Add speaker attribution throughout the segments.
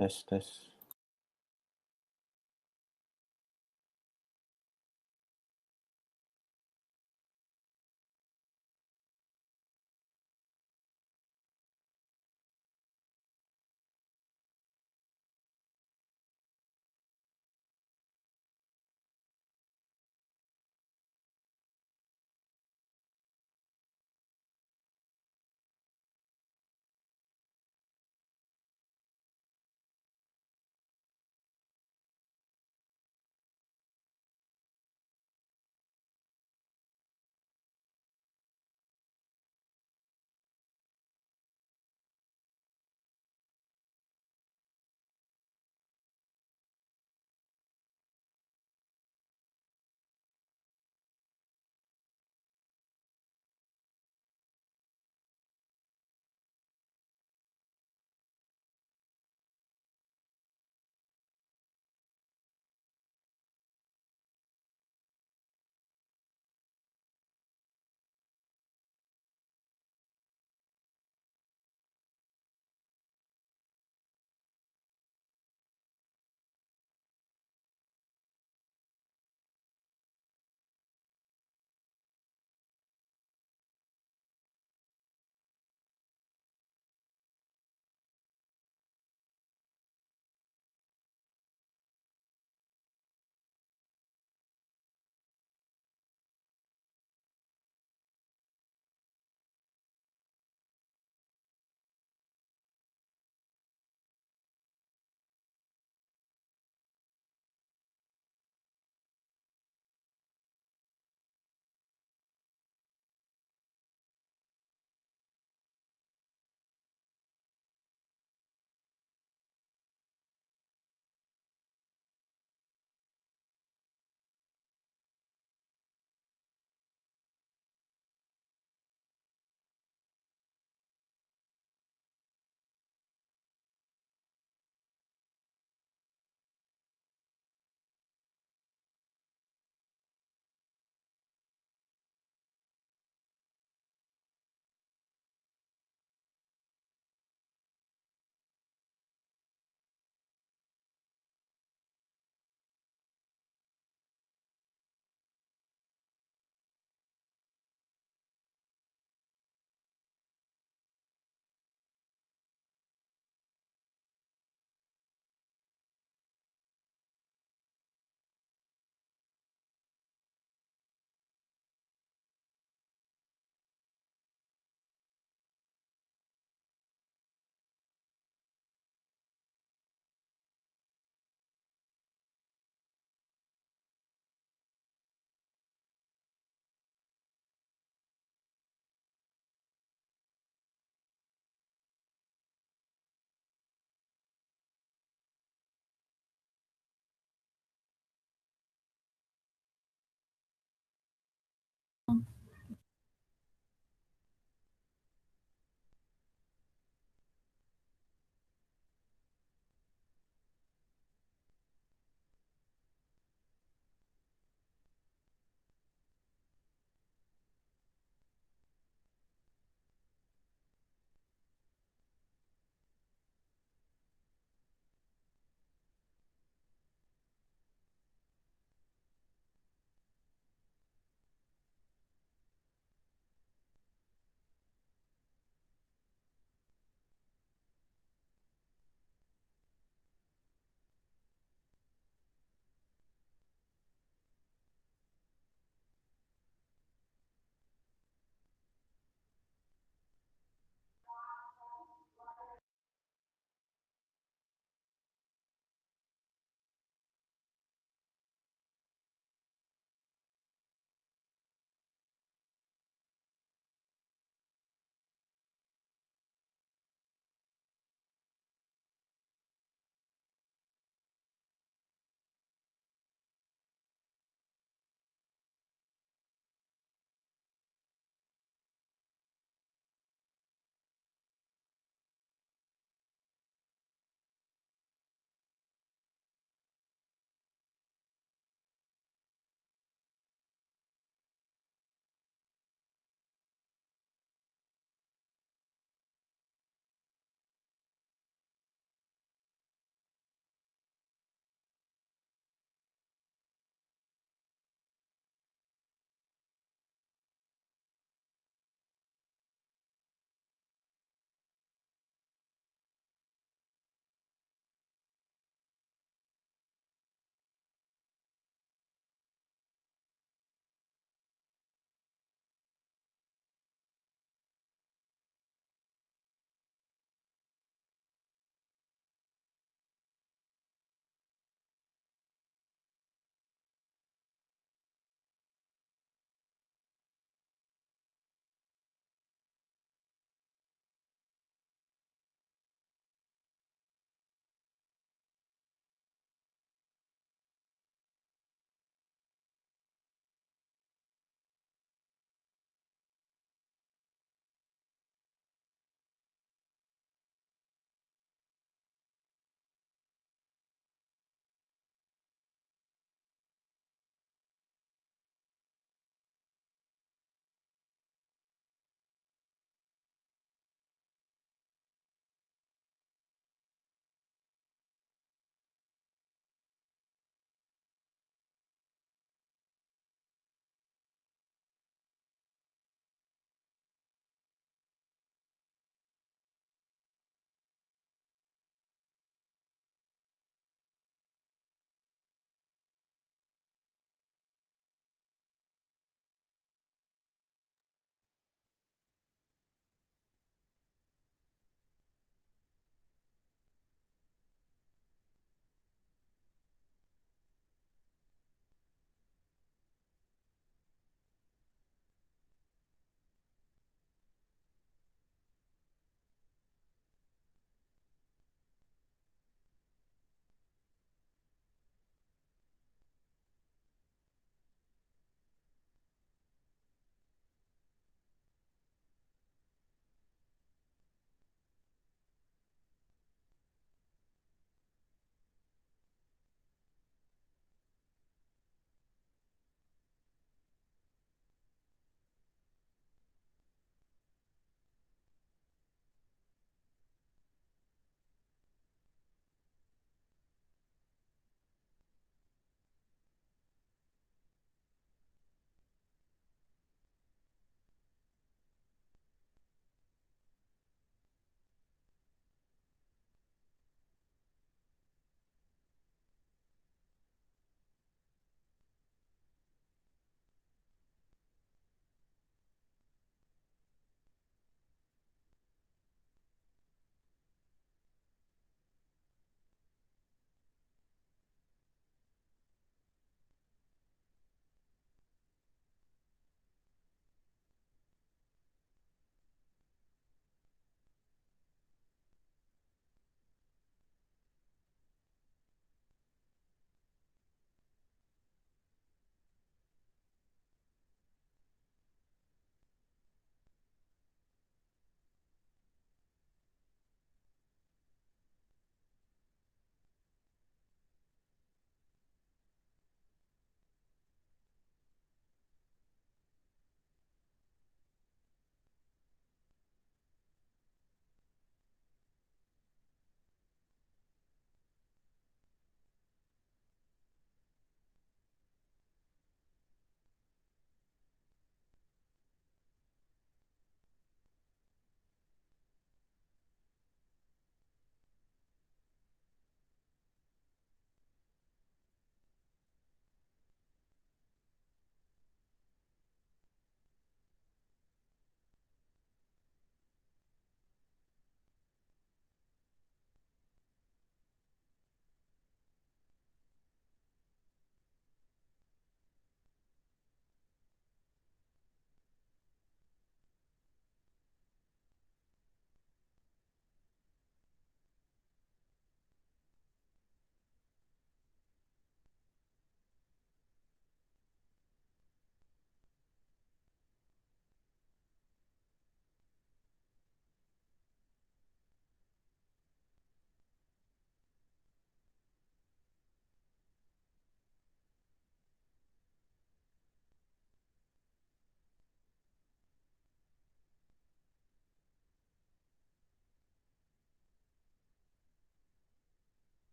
Speaker 1: Tes tes.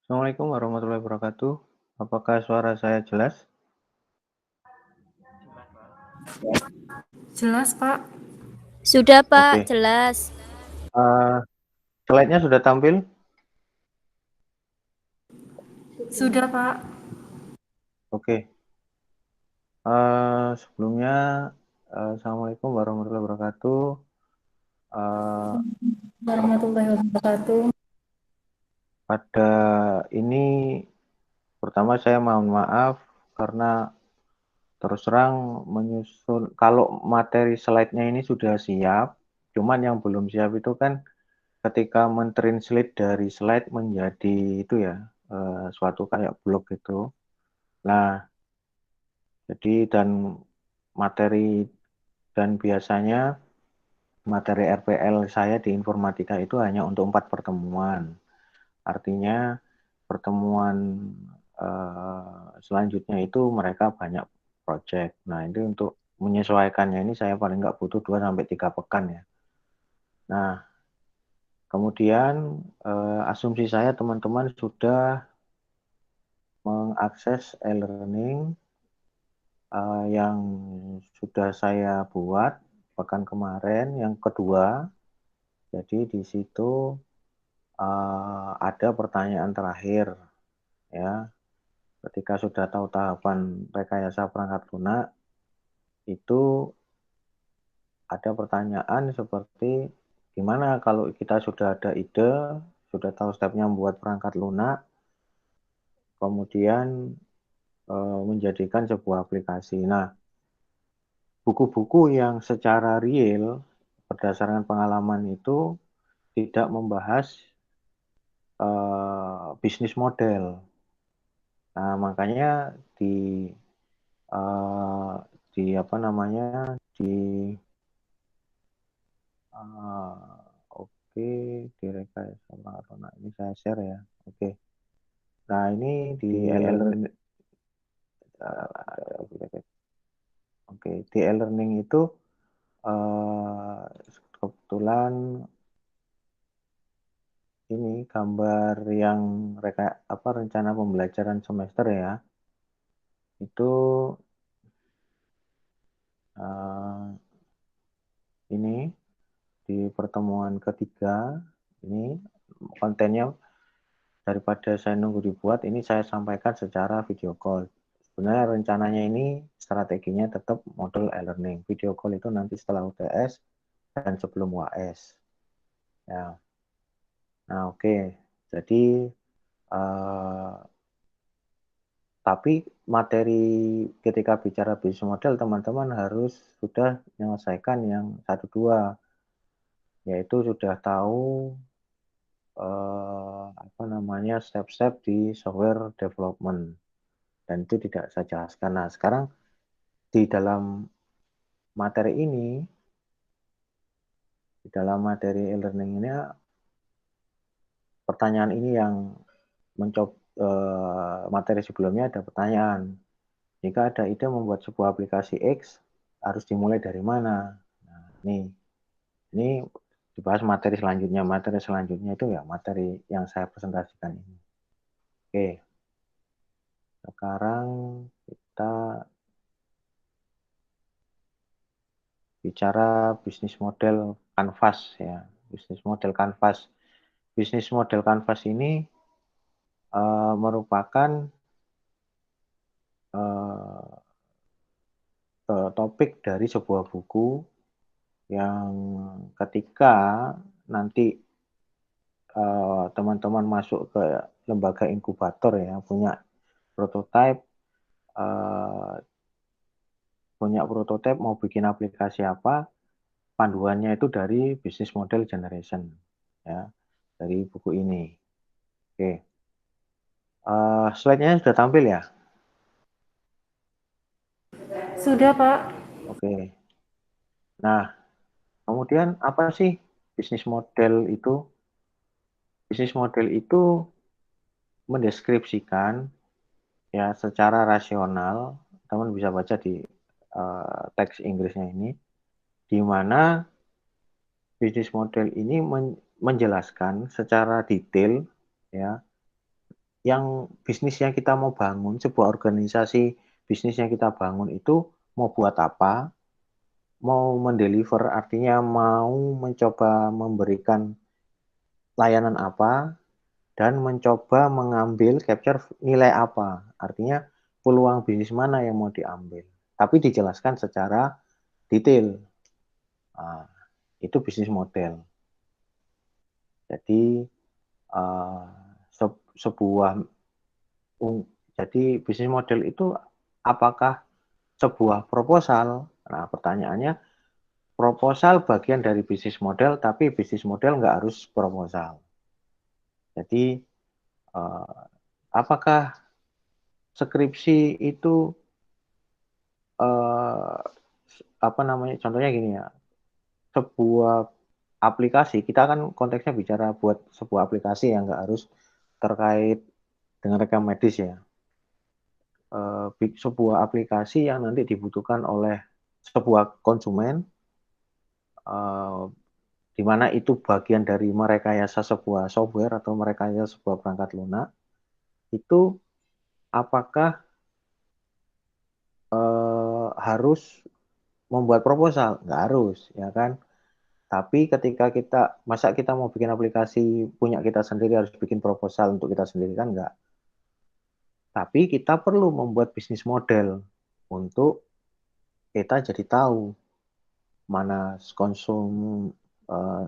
Speaker 1: Assalamualaikum warahmatullahi wabarakatuh. Apakah suara saya jelas?
Speaker 2: Jelas, Pak.
Speaker 3: Sudah, Pak,
Speaker 1: Oke.
Speaker 3: jelas.
Speaker 1: Slide-nya sudah tampil?
Speaker 2: Sudah, Pak.
Speaker 1: Oke. Sebelumnya, Assalamualaikum warahmatullahi wabarakatuh. Eh,
Speaker 2: Warahmatullahi wabarakatuh.
Speaker 1: pada ini, pertama saya mohon maaf karena terus terang menyusun, kalau materi slide-nya ini sudah siap, cuman yang belum siap itu kan ketika mentranslate dari slide menjadi itu ya, suatu kayak blog gitu. Nah, jadi materi dan biasanya materi RPL saya di informatika itu hanya untuk 4 pertemuan. Artinya pertemuan selanjutnya itu mereka banyak project. Nah, ini untuk menyesuaikannya ini saya paling nggak butuh 2 sampai 3 pekan ya. Nah, kemudian asumsi saya teman-teman sudah mengakses e-learning yang sudah saya buat pekan kemarin yang kedua. Jadi di situ ada pertanyaan terakhir ya. Ketika sudah tahu tahapan rekayasa perangkat lunak, itu ada pertanyaan seperti gimana kalau kita sudah ada ide, sudah tahu stepnya membuat perangkat lunak, kemudian menjadikan sebuah aplikasi. Nah, buku-buku yang secara real berdasarkan pengalaman itu tidak membahas bisnis model. Nah, makanya di uh, di apa namanya di oke di rekayasa nah ini saya share ya. Oke. Nah, ini di e-learning oke, di e-learning itu uh, kebetulan ini gambar yang rencana pembelajaran semester ya. Itu uh, ini di pertemuan ketiga ini kontennya daripada saya nunggu dibuat, ini saya sampaikan secara video call. Sebenarnya rencananya ini strateginya tetap model e-learning. Video call itu nanti setelah UTS dan sebelum UAS. Ya. Nah, oke. Jadi tapi materi ketika bicara bisnis model teman-teman harus sudah menyelesaikan yang 1-2, yaitu sudah tahu step-step di software development, dan itu tidak saya jelaskan. Nah, sekarang di dalam materi ini, di dalam materi e-learning ini, pertanyaan ini yang mencoba materi sebelumnya ada pertanyaan. Jika ada ide membuat sebuah aplikasi X, harus dimulai dari mana? Nah, ini dibahas materi selanjutnya. Materi selanjutnya itu ya materi yang saya presentasikan ini. Oke, sekarang kita bicara bisnis model Canvas ya. Bisnis model Canvas. Bisnis model Canvas ini merupakan topik dari sebuah buku yang ketika nanti teman-teman masuk ke lembaga inkubator ya, punya prototipe, mau bikin aplikasi apa, panduannya itu dari Business Model Generation ya, dari buku ini. Oke, slide-nya sudah tampil ya?
Speaker 2: Sudah, Pak.
Speaker 1: Oke. Nah, kemudian apa sih bisnis model itu? Bisnis model itu mendeskripsikan ya secara rasional, teman bisa baca di teks Inggrisnya ini, di mana bisnis model ini menjelaskan secara detail ya yang bisnis yang kita mau bangun, sebuah organisasi bisnis yang kita bangun itu mau buat apa, mau mendeliver, artinya mau mencoba memberikan layanan apa, dan mencoba mengambil capture nilai apa, artinya peluang bisnis mana yang mau diambil, tapi dijelaskan secara detail. Nah, itu bisnis model. Jadi uh, sebuah jadi bisnis model itu apakah sebuah proposal? Nah, pertanyaannya, proposal bagian dari bisnis model, tapi bisnis model nggak harus proposal. Jadi apakah skripsi itu apa namanya? Contohnya gini ya, sebuah aplikasi, kita kan konteksnya bicara buat sebuah aplikasi yang nggak harus terkait dengan rekam medis ya. Sebuah aplikasi yang nanti dibutuhkan oleh sebuah konsumen, di mana itu bagian dari merekayasa sebuah software atau merekayasa sebuah perangkat lunak, itu apakah harus membuat proposal? Nggak harus, ya kan? Tapi ketika masa kita mau bikin aplikasi punya kita sendiri harus bikin proposal untuk kita sendiri, kan nggak. Tapi kita perlu membuat bisnis model untuk kita jadi tahu mana konsum,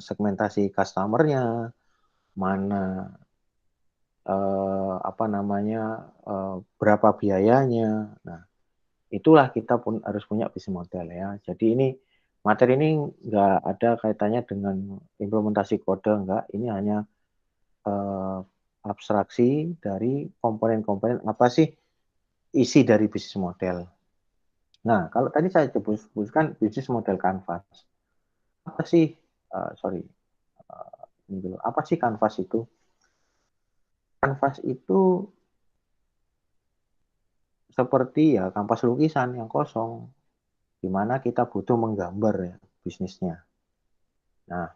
Speaker 1: segmentasi customer-nya, mana apa namanya, berapa biayanya. Nah, itulah kita pun harus punya bisnis model ya. Jadi ini materi ini nggak ada kaitannya dengan implementasi kode, enggak. Ini hanya abstraksi dari komponen-komponen apa sih isi dari bisnis model. Nah, kalau tadi saya sebutkan bisnis model Canvas, apa sih? Sorry, ini dulu. Apa sih Canvas itu? Canvas itu seperti ya kanvas lukisan yang kosong, di mana kita butuh menggambar ya bisnisnya. Nah,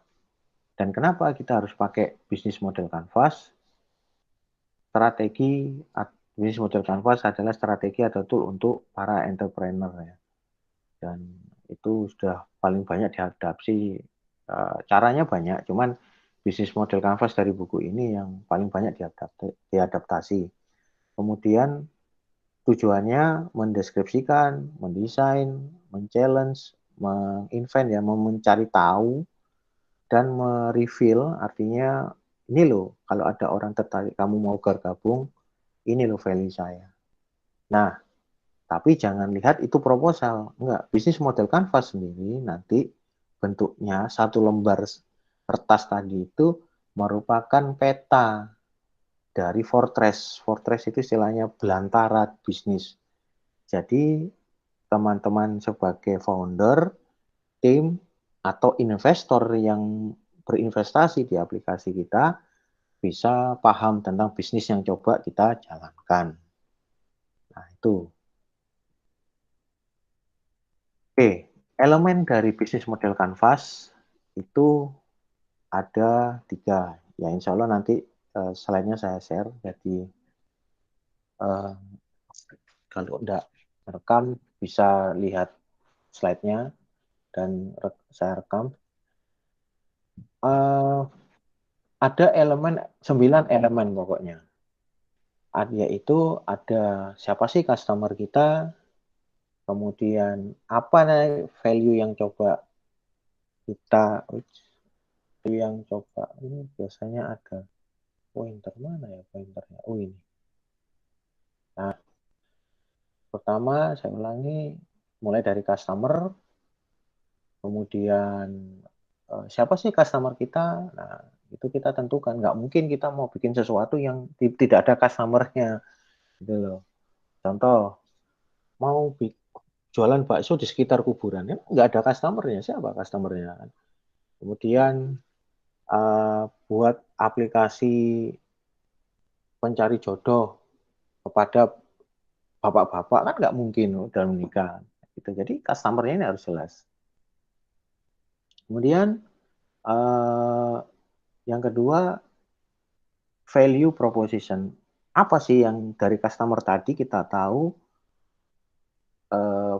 Speaker 1: dan kenapa kita harus pakai bisnis model Canvas? Strategi bisnis model Canvas adalah strategi atau tool untuk para entrepreneur ya. Dan itu sudah paling banyak diadaptasi. Caranya banyak, cuman bisnis model Canvas dari buku ini yang paling banyak diadaptasi. Kemudian tujuannya mendeskripsikan, mendesain, men-challenge, menginvent ya, mencari tahu dan mereveal, artinya ini loh kalau ada orang tertarik kamu mau bergabung, ini loh value saya. Nah, tapi jangan lihat itu proposal. Enggak, bisnis model Canvas sendiri nanti bentuknya satu lembar kertas tadi itu merupakan peta dari Fortress. Fortress itu istilahnya belantara bisnis. Jadi teman-teman sebagai founder, tim, atau investor yang berinvestasi di aplikasi kita bisa paham tentang bisnis yang coba kita jalankan. Nah, itu. Oke, elemen dari bisnis model Canvas itu ada 3. Ya, insya Allah nanti slide-nya saya share. Jadi kalau enggak rekam bisa lihat slide-nya dan saya rekam. Ada 9 elemen pokoknya. Yaitu ada siapa sih customer kita, kemudian apa value yang coba kita, ini biasanya ada pointer, mana ya pointernya? Oh ini. Nah, pertama saya ulangi, mulai dari customer, kemudian siapa sih customer kita? Nah, itu kita tentukan. Nggak mungkin kita mau bikin sesuatu yang tidak ada customer-nya. Gitu loh. Contoh, mau jualan bakso di sekitar kuburan, ya nggak ada customer-nya. Siapa customer-nya? Kemudian buat aplikasi pencari jodoh kepada bapak-bapak, kan nggak mungkin udah menikah. Gitu. Jadi customer-nya ini harus jelas. Kemudian yang kedua, value proposition. apa sih yang dari customer tadi kita tahu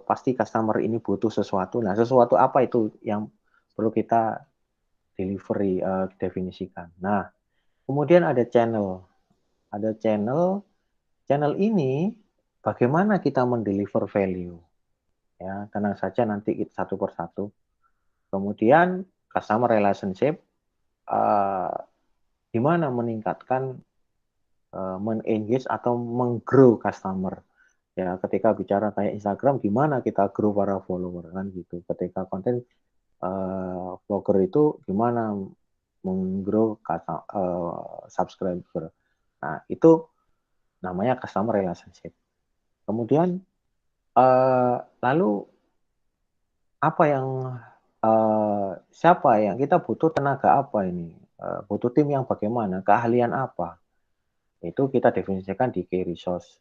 Speaker 1: pasti customer ini butuh sesuatu. Nah, sesuatu apa itu yang perlu kita delivery, definisikan. Nah, kemudian ada channel. Ada channel. Channel ini bagaimana kita mendeliver value. Ya, tenang saja nanti kita satu persatu. Kemudian customer relationship, gimana meningkatkan, men-engage atau meng-grow customer. Ya, ketika bicara kayak Instagram, gimana kita grow para follower kan gitu. Ketika konten vlogger itu gimana meng-grow subscriber. Nah, itu namanya customer relationship. Kemudian lalu apa yang siapa yang kita butuh tenaga apa ini? Butuh tim yang bagaimana? Keahlian apa? Itu kita definisikan di key resource.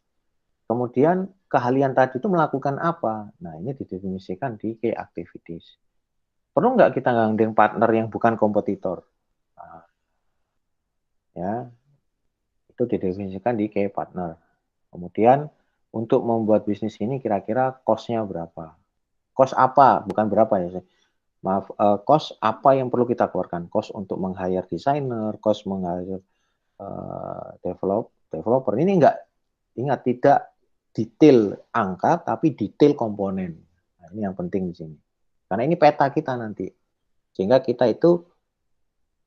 Speaker 1: Kemudian keahlian tadi itu melakukan apa? Nah, ini didefinisikan di key activities. Perlu nggak kita gandeng partner yang bukan kompetitor? Nah, ya, itu didefinisikan di key partner. Kemudian untuk membuat bisnis ini kira-kira cost-nya berapa? Cost apa? Bukan berapa ya. Maaf, cost apa yang perlu kita keluarkan? Cost untuk meng-hire desainer, cost meng-hire developer. Ini enggak, ingat, tidak detail angka, tapi detail komponen. Nah, ini yang penting di sini. Karena ini peta kita nanti. Sehingga kita itu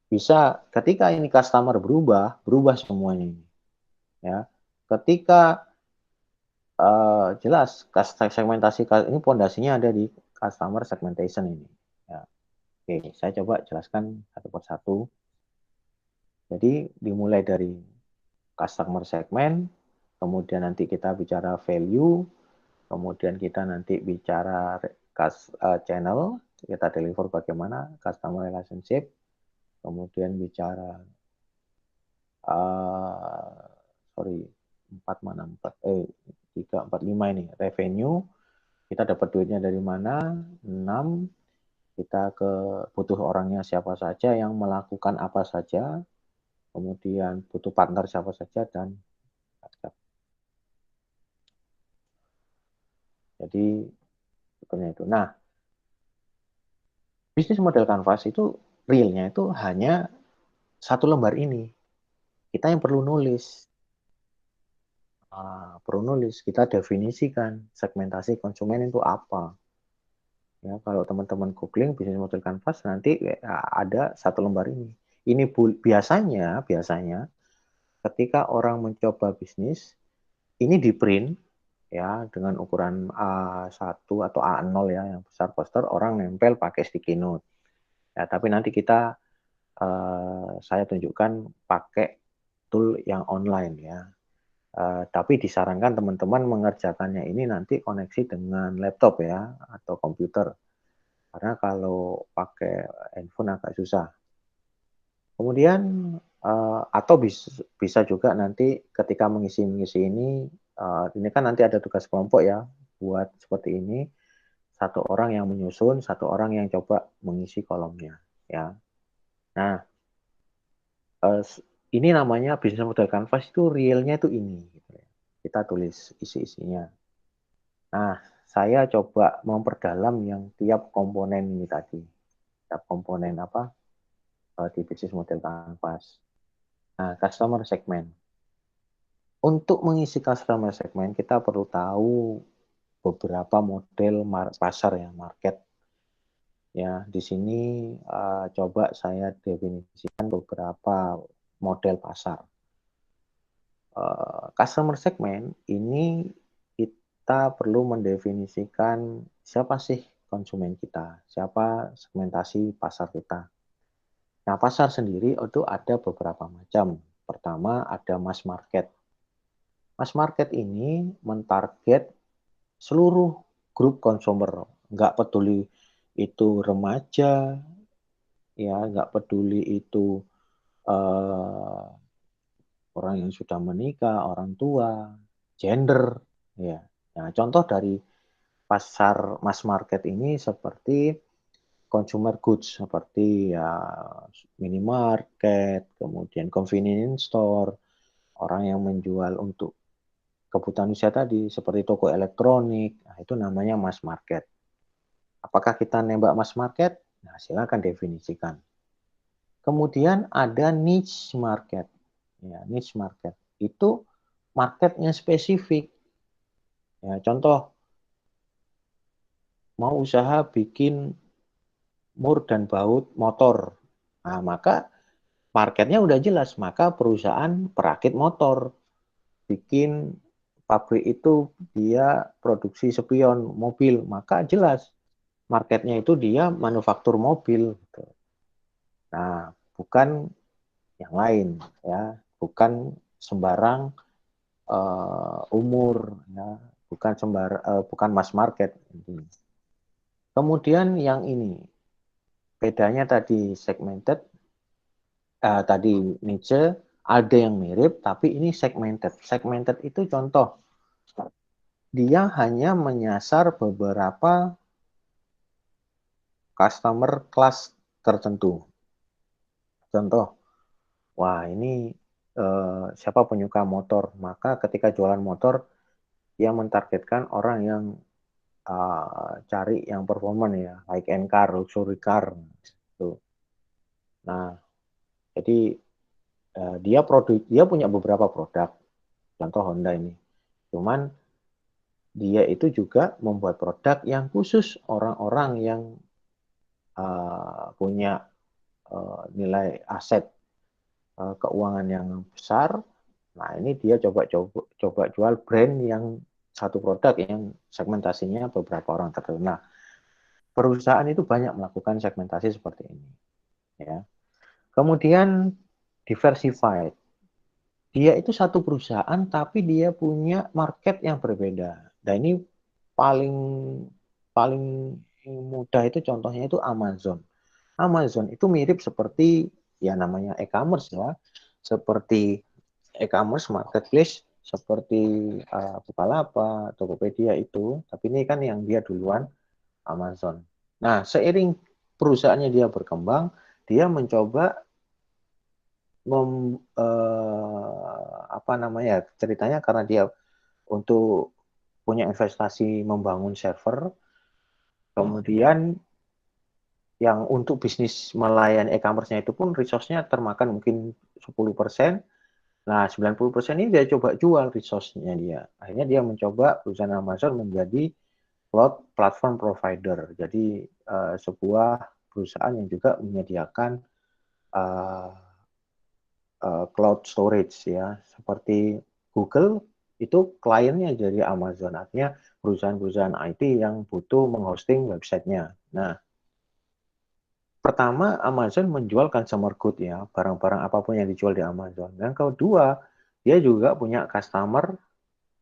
Speaker 1: bisa ketika ini customer berubah semuanya ini. Ya. Ketika jelas segmentasi ini pondasinya ada di customer segmentation ini. Ya. Oke, saya coba jelaskan satu persatu. Jadi dimulai dari customer segment, kemudian nanti kita bicara value, kemudian kita nanti bicara channel, kita deliver bagaimana customer relationship, kemudian bicara sorry 4 mana 3 4 5 ini revenue, kita dapat duitnya dari mana, 6 kita butuh orangnya siapa saja, yang melakukan apa saja, kemudian butuh partner siapa saja, dan jadi sepertinya itu. Nah, bisnis model Canvas itu realnya itu hanya satu lembar ini. Kita yang perlu nulis. Kita definisikan segmentasi konsumen itu apa. Ya, kalau teman-teman googling bisnis model Canvas nanti ada satu lembar ini. Ini biasanya ketika orang mencoba bisnis ini di print ya dengan ukuran A1 atau A0 ya, yang besar poster, orang nempel pakai sticky note. Ya, tapi nanti saya tunjukkan pakai tool yang online ya. Tapi disarankan teman-teman mengerjakannya ini nanti koneksi dengan laptop ya atau komputer. Karena kalau pakai handphone agak susah. Kemudian atau bisa juga nanti ketika mengisi ini kan nanti ada tugas kelompok ya buat seperti ini. Satu orang yang menyusun, satu orang yang coba mengisi kolomnya ya. Nah, ini namanya bisnis model Canvas itu realnya itu ini. Kita tulis isi-isinya. Nah, saya coba memperdalam yang tiap komponen ini tadi. Tiap komponen apa di bisnis model Canvas. Nah, customer segment. Untuk mengisi customer segment, kita perlu tahu beberapa model pasar ya, market. Ya, di sini coba saya definisikan beberapa model pasar. Customer segment ini kita perlu mendefinisikan siapa sih konsumen kita, siapa segmentasi pasar kita. Nah, pasar sendiri itu ada beberapa macam. Pertama ada mass market. Mass market ini mentarget seluruh grup konsumer, nggak peduli itu remaja, ya nggak peduli itu orang yang sudah menikah, orang tua, gender, ya. Nah, contoh dari pasar mass market ini seperti consumer goods, seperti ya minimarket, kemudian convenience store, Orang yang menjual untuk kebutuhan usia tadi, seperti toko elektronik, nah itu namanya mass market. Apakah kita nembak mass market? Nah, silakan definisikan. Kemudian ada niche market. Ya, niche market itu marketnya spesifik. Ya, contoh, mau usaha bikin mur dan baut motor. Nah, maka marketnya udah jelas. Maka perusahaan perakit motor bikin pabrik itu dia produksi spion mobil, maka jelas marketnya itu dia manufaktur mobil. Nah, bukan yang lain, ya, bukan sembarang umur, ya, bukan mass market. Kemudian yang ini bedanya tadi segmented, tadi niche, ada yang mirip, tapi ini segmented. Segmented itu contoh, dia hanya menyasar beberapa customer kelas tertentu. Contoh, wah ini siapa penyuka motor, maka ketika jualan motor, dia mentargetkan orang yang cari yang performan ya, high end car, luxury car. Gitu. Nah, jadi dia punya beberapa produk, contoh Honda ini. Cuman dia itu juga membuat produk yang khusus orang-orang yang punya nilai aset keuangan yang besar. Nah, ini dia coba jual brand yang satu produk yang segmentasinya beberapa orang tertentu. Nah, perusahaan itu banyak melakukan segmentasi seperti ini, ya. Kemudian diversified. Dia itu satu perusahaan tapi dia punya market yang berbeda. Dan ini paling paling mudah itu contohnya itu Amazon. Amazon itu mirip seperti ya namanya e-commerce ya, seperti e-commerce marketplace seperti Bukalapak, Tokopedia itu, tapi ini kan yang dia duluan Amazon. Nah, seiring perusahaannya dia berkembang, dia mencoba apa namanya ceritanya karena dia untuk punya investasi membangun server, kemudian yang untuk bisnis melayani e-commerce-nya itu pun resource-nya termakan mungkin 10%. Nah, 90% ini dia coba jual resource-nya dia. Akhirnya dia mencoba perusahaan Amazon menjadi cloud platform provider. Jadi sebuah perusahaan yang juga menyediakan uh, cloud storage ya, seperti Google itu kliennya jadi Amazon. Artinya perusahaan-perusahaan IT yang butuh menghosting websitenya. Nah, pertama Amazon menjual consumer good ya, barang-barang apapun yang dijual di Amazon. Dan kedua, dia juga punya customer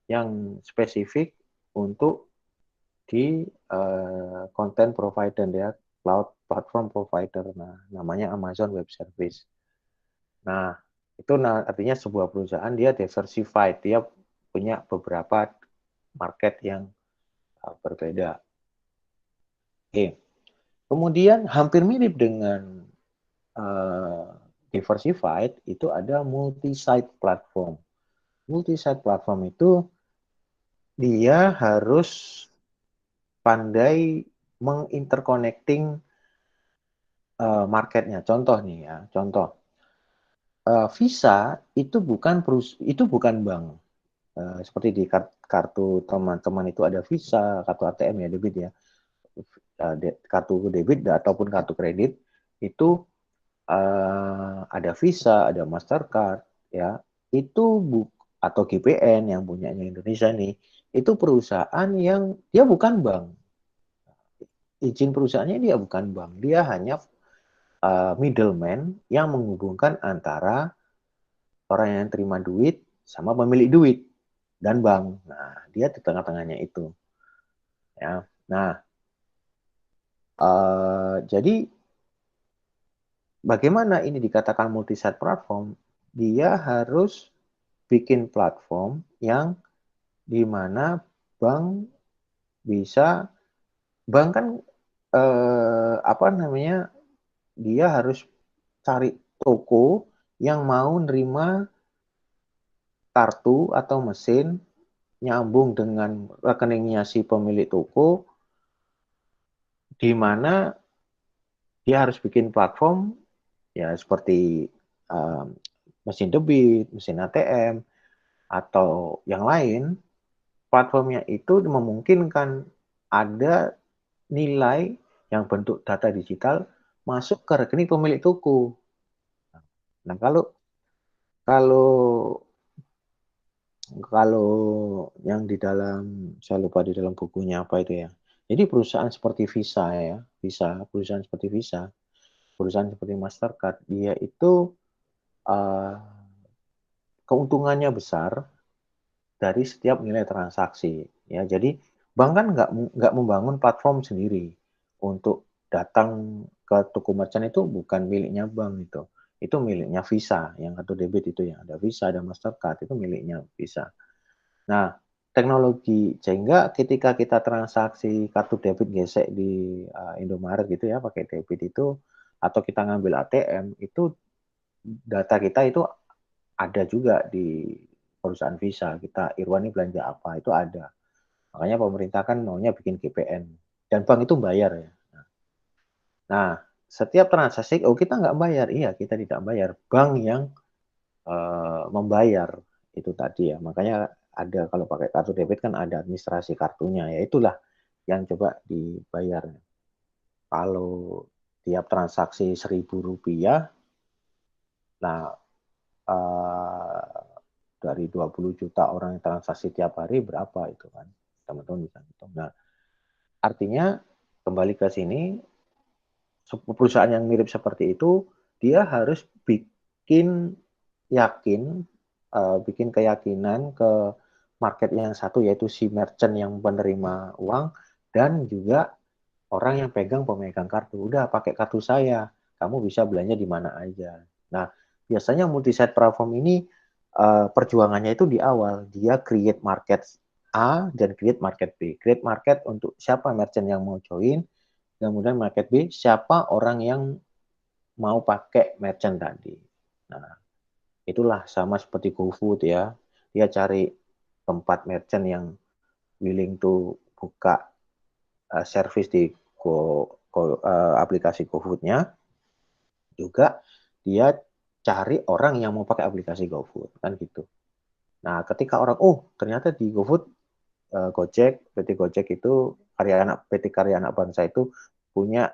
Speaker 1: yang spesifik untuk di content provider ya, cloud platform provider. Nah, namanya Amazon Web Service. Nah, itu artinya sebuah perusahaan dia diversified, dia punya beberapa market yang berbeda. Oke. Kemudian hampir mirip dengan diversified itu ada multi-site platform. Multi-site platform itu dia harus pandai menginterconnecting marketnya. Contoh nih ya, contoh Visa itu bukan bank. Seperti di kartu teman-teman itu ada Visa, kartu ATM ya debit ya, kartu debit ataupun kartu kredit itu ada Visa, ada Mastercard ya, itu atau GPN yang punyanya Indonesia nih, itu perusahaan yang dia bukan bank. Izin perusahaannya dia bukan bank, dia hanya middleman yang menghubungkan antara orang yang terima duit sama pemilik duit dan bank. Nah, dia di tengah-tengahnya itu. Ya. Nah, jadi bagaimana ini dikatakan multi-site platform? Dia harus bikin platform yang di mana bank bisa, bank kan apa namanya, dia harus cari toko yang mau nerima kartu atau mesin nyambung dengan rekeningnya si pemilik toko, di mana dia harus bikin platform ya seperti mesin debit, mesin ATM, atau yang lain. Platformnya itu memungkinkan ada nilai yang bentuk data digital masuk ke rekening pemilik toko. Nah, kalau kalau kalau yang di dalam, saya lupa di dalam bukunya apa itu ya. Jadi perusahaan seperti Visa ya, perusahaan seperti Visa, perusahaan seperti Mastercard, dia itu uh, keuntungannya besar dari setiap nilai transaksi. Ya, jadi bank kan nggak membangun platform sendiri untuk datang ke toko merchant, itu bukan miliknya bank itu miliknya Visa, yang kartu debit itu yang ada Visa, ada Mastercard, itu miliknya Visa. Nah, teknologi sehingga ketika kita transaksi kartu debit gesek di Indomaret gitu ya, pakai debit itu, atau kita ngambil ATM, itu data kita itu ada juga di perusahaan Visa. Kita, Irwan ini belanja apa, itu ada. Makanya pemerintah kan maunya bikin GPN. Dan bank itu bayar ya. Nah, setiap transaksi, oh kita nggak bayar. Iya, kita tidak bayar. Bank yang membayar itu tadi ya. Makanya ada, kalau pakai kartu debit kan ada administrasi kartunya. Ya itulah yang coba dibayar. Kalau tiap transaksi Rp1.000, nah dari 20 juta orang yang transaksi tiap hari berapa itu kan, teman-teman bisa hitung. Nah, artinya kembali ke sini, perusahaan yang mirip seperti itu dia harus bikin yakin, bikin keyakinan ke market yang satu, yaitu si merchant yang penerima uang dan juga orang yang pemegang kartu. Udah pakai kartu saya, kamu bisa belanja di mana aja. Nah, biasanya multi-site platform ini perjuangannya itu di awal, dia create market A dan create market B. Create market untuk siapa merchant yang mau join, kemudian market B siapa orang yang mau pakai merchant tadi. Nah, itulah sama seperti GoFood ya. Dia cari tempat merchant yang willing to buka service di aplikasi GoFood-nya. Juga dia cari orang yang mau pakai aplikasi GoFood, kan gitu. Nah, ketika orang, oh ternyata di GoFood, Gojek, PT Gojek itu, PT Karya Anak Bangsa itu punya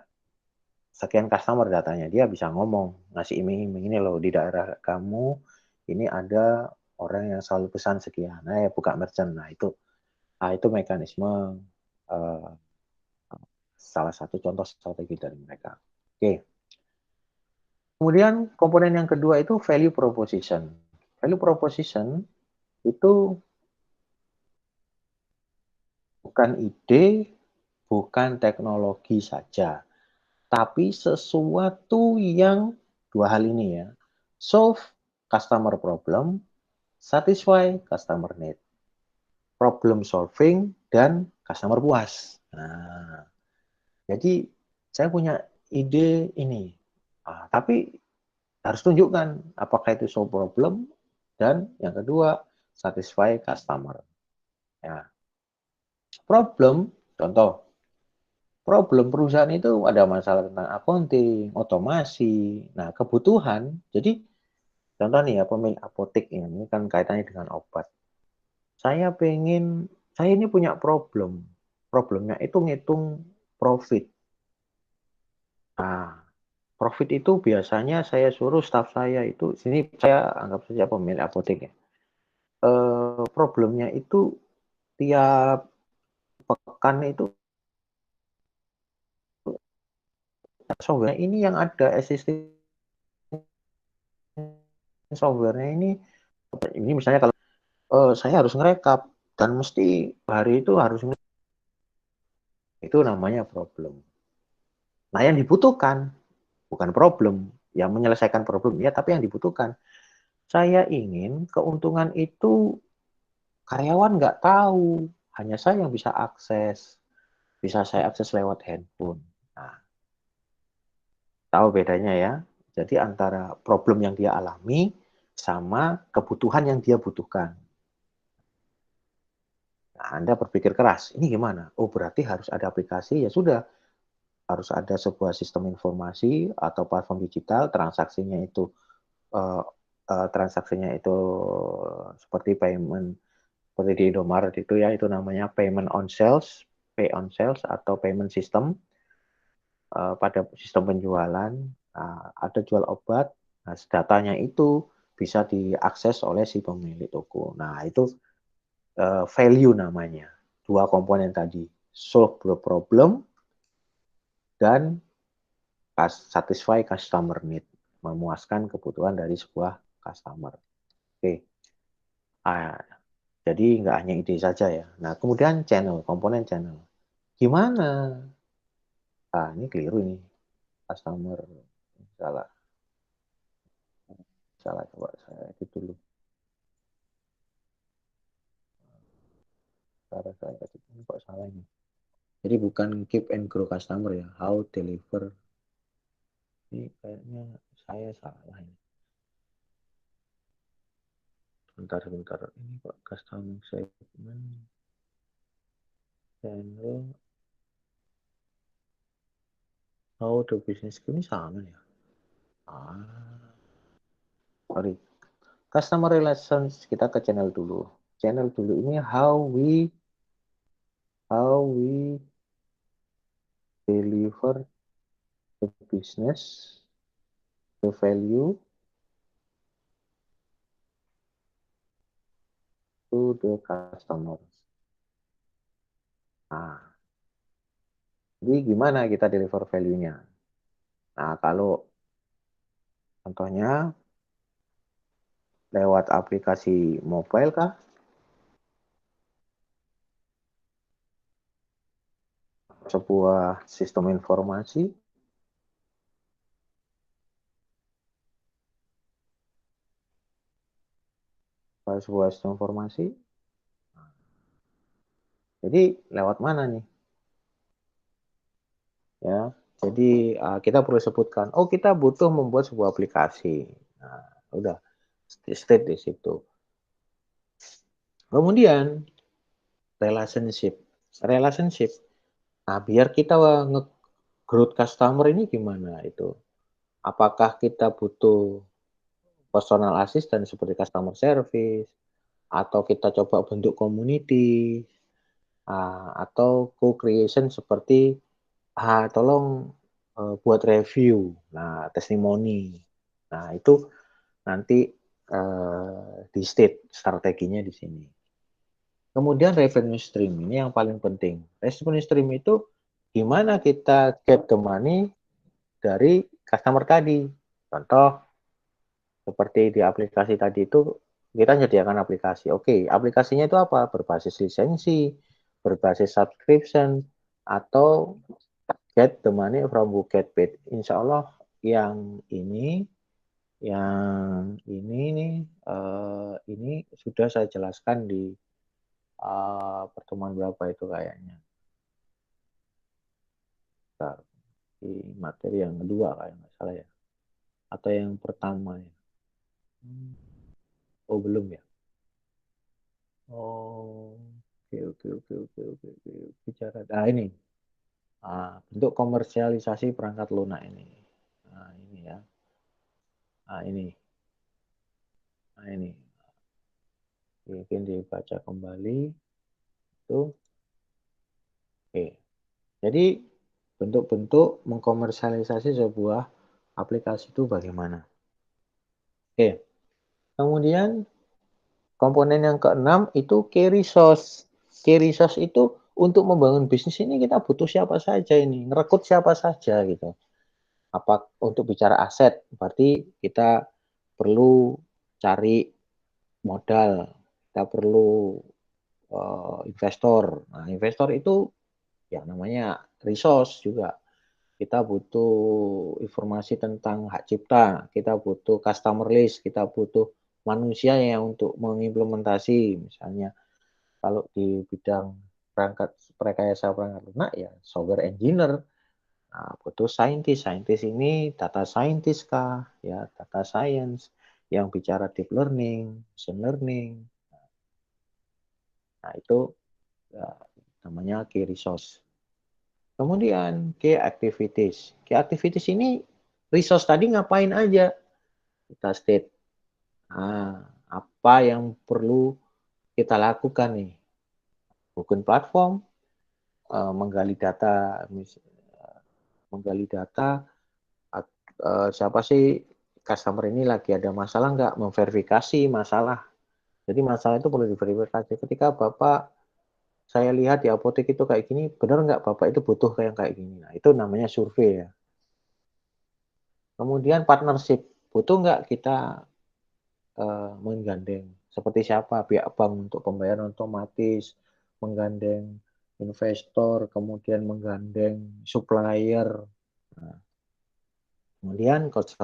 Speaker 1: sekian customer datanya, dia bisa ngomong, ngasih iming-iming, ini loh di daerah kamu, ini ada orang yang selalu pesan sekian, nah ya buka merchant. Nah itu mekanisme, salah satu contoh strategi dari mereka. Oke. Kemudian komponen yang kedua itu value proposition. Value proposition itu bukan ide, bukan teknologi saja, tapi sesuatu yang dua hal ini ya, solve customer problem, satisfy customer need, problem solving, dan customer puas. Nah, jadi saya punya ide ini, tapi harus tunjukkan apakah itu solve problem, dan yang kedua satisfy customer. Ya. Contoh, problem perusahaan itu ada masalah tentang accounting, otomasi. Nah, kebutuhan, jadi contoh nih ya, pemilik apotek ini kan kaitannya dengan obat. Saya ini punya problem. Problemnya itu ngitung profit. Nah, profit itu biasanya saya suruh staff saya itu, sini saya anggap saja pemilik apotek ya. Problemnya itu tiap pekan itu software ini yang ada existing softwarenya ini misalnya kalau saya harus ngerekap dan mesti hari itu harus, itu namanya problem. Nah, yang dibutuhkan bukan problem, yang menyelesaikan problem ya, tapi yang dibutuhkan, saya ingin keuntungan itu karyawan nggak tahu, hanya saya yang bisa akses, bisa saya akses lewat handphone. Nah, tahu bedanya ya? Jadi antara problem yang dia alami sama kebutuhan yang dia butuhkan. Nah, Anda berpikir keras, ini gimana? Oh, berarti harus ada aplikasi, ya sudah. Harus ada sebuah sistem informasi atau platform digital, transaksinya itu seperti payment, seperti di Indomaret itu ya, itu namanya payment on sales, pay on sales atau payment system. Pada sistem penjualan, ada jual obat, nah, datanya itu bisa diakses oleh si pemilik toko. Nah, itu value namanya. Dua komponen tadi, solve the problem dan satisfy customer need, memuaskan kebutuhan dari sebuah customer. Oke. Jadi nggak hanya ide saja ya. Nah, kemudian channel, komponen channel. Gimana? Ini keliru ini. Customer salah. Salah, coba saya edit dulu. Saya edit ini kok salah ini. Jadi bukan keep and grow customer ya. How deliver. Ini kayaknya saya salah ini. Bentar. Ini kok customer segment. Channel. How the business ini sama ya. Sorry. Customer relations, kita ke channel dulu. Channel dulu ini how we deliver the business, the value to the customer. Nah, jadi gimana kita deliver value-nya? Nah, kalau contohnya lewat aplikasi mobile kah? Sebuah sistem informasi? Sebuah sistem informasi? Jadi lewat mana nih? Ya, jadi kita perlu sebutkan, oh kita butuh membuat sebuah aplikasi. Nah, udah state di situ. Kemudian relationship. Nah, biar kita nge-growth customer ini gimana itu? Apakah kita butuh personal assistant seperti customer service, atau kita coba bentuk community, atau co-creation seperti tolong buat review, nah testimoni. Nah, itu nanti di state strateginya di sini. Kemudian revenue stream ini yang paling penting. Revenue stream itu gimana kita get the money dari customer tadi. Contoh seperti di aplikasi tadi itu kita menyediakan aplikasi. Oke, aplikasinya itu apa? Berbasis lisensi, berbasis subscription, atau get the money from who get paid. Insya Allah yang ini nih ini sudah saya jelaskan di pertemuan berapa itu kayaknya. Di materi yang kedua kayak nggak salah ya. Atau yang pertama ya. Oh, belum ya. Oh, oke. Bicara. Nah, ini. Bentuk komersialisasi perangkat lunak ini. Nah, ini ya. Ini. Mungkin dibaca kembali. Itu. Oke. Jadi, bentuk-bentuk mengkomersialisasi sebuah aplikasi itu bagaimana? Oke. Kemudian, komponen yang keenam itu key resource. Key resource itu untuk membangun bisnis ini kita butuh siapa saja ini, ngerekrut siapa saja gitu. Apa untuk bicara aset, berarti kita perlu cari modal, kita perlu investor. Nah, investor itu ya namanya resource juga. Kita butuh informasi tentang hak cipta, kita butuh customer list, kita butuh manusia yang untuk mengimplementasi, misalnya kalau di bidang rekayasa perangkat lunak ya software engineer. Nah, butuh saintis ini data scientist kah, ya data science, yang bicara deep learning, machine learning. Nah, itu ya, namanya key resource. Kemudian key activities. Key activities ini resource tadi ngapain aja? Kita state. Nah, apa yang perlu kita lakukan nih? Bikin platform, menggali data, siapa sih customer ini lagi ada masalah nggak, memverifikasi masalah. Jadi masalah itu perlu diverifikasi. Ketika Bapak, saya lihat di apotek itu kayak gini, benar nggak Bapak itu butuh kayak gini? Nah, itu namanya survei ya. Kemudian partnership, butuh nggak kita menggandeng seperti siapa, pihak bank untuk pembayaran otomatis, menggandeng investor, kemudian menggandeng supplier. Nah, kemudian cost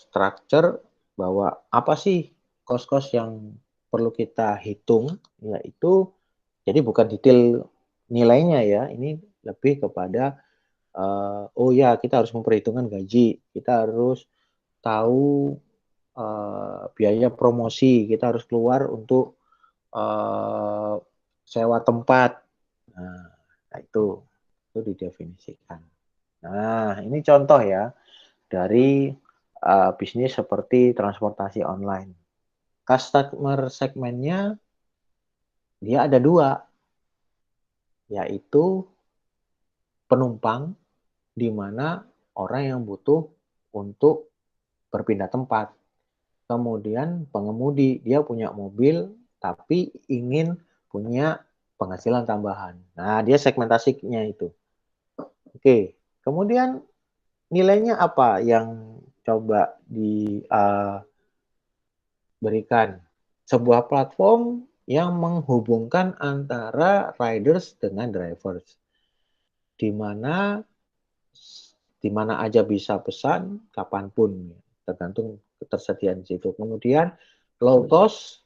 Speaker 1: structure bahwa apa sih cost-cost yang perlu kita hitung, yaitu jadi bukan detail nilainya ya, ini lebih kepada oh ya kita harus memperhitungkan gaji, kita harus tahu biaya promosi, kita harus keluar untuk sewa tempat. Nah itu didefinisikan. Nah, ini contoh ya dari bisnis seperti transportasi online. Customer segmennya dia ada dua, yaitu penumpang, di mana orang yang butuh untuk berpindah tempat. Kemudian pengemudi, dia punya mobil tapi ingin punya penghasilan tambahan. Nah, dia segmentasinya itu. Oke, kemudian nilainya apa yang coba diberikan? Sebuah platform yang menghubungkan antara riders dengan drivers. Di mana aja bisa pesan kapanpun, tergantung ketersediaan di situ. Kemudian low cost,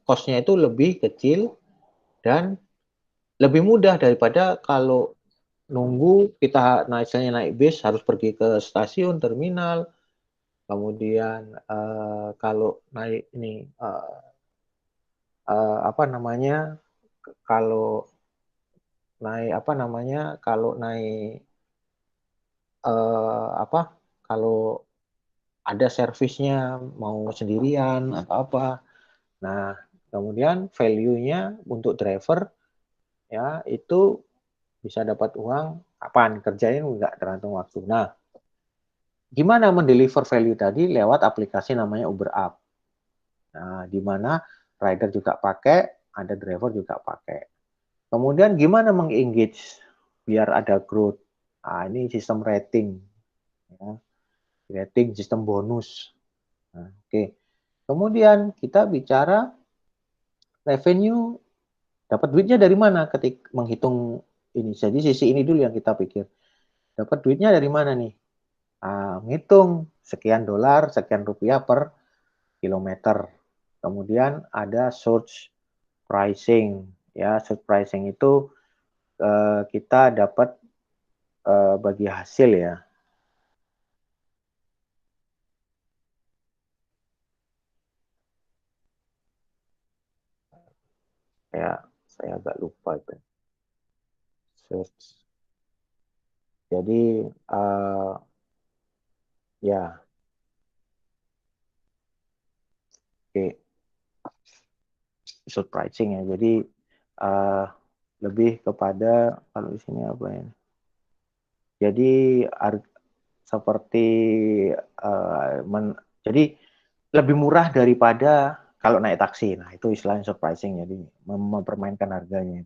Speaker 1: cost-nya itu lebih kecil dan lebih mudah daripada kalau nunggu kita naik bis harus pergi ke stasiun terminal. Kemudian kalau naik ini apa namanya kalau naik apa kalau ada servisnya mau sendirian atau apa. Nah, kemudian value-nya untuk driver ya itu bisa dapat uang kapan, kerjain nggak tergantung waktu. Nah, gimana mendeliver value tadi lewat aplikasi namanya Uber App. Nah, di mana rider juga pakai, ada driver juga pakai. Kemudian gimana mengengage biar ada growth. Nah, ini sistem rating. Ya. Rating sistem bonus. Nah, oke. Kemudian kita bicara revenue, dapat duitnya dari mana ketika menghitung ini. Jadi sisi ini dulu yang kita pikir. Dapat duitnya dari mana nih? Menghitung sekian dolar, sekian rupiah per kilometer. Kemudian ada search pricing. Ya, search pricing itu kita dapat bagi hasil ya. Saya agak lupa itu. Search. Jadi ya, oke, search pricing ya. Jadi lebih kepada kalau di sini apa ya? Jadi seperti jadi lebih murah daripada kalau naik taksi. Nah, itu istilahnya surprising. Jadi mempermainkan harganya.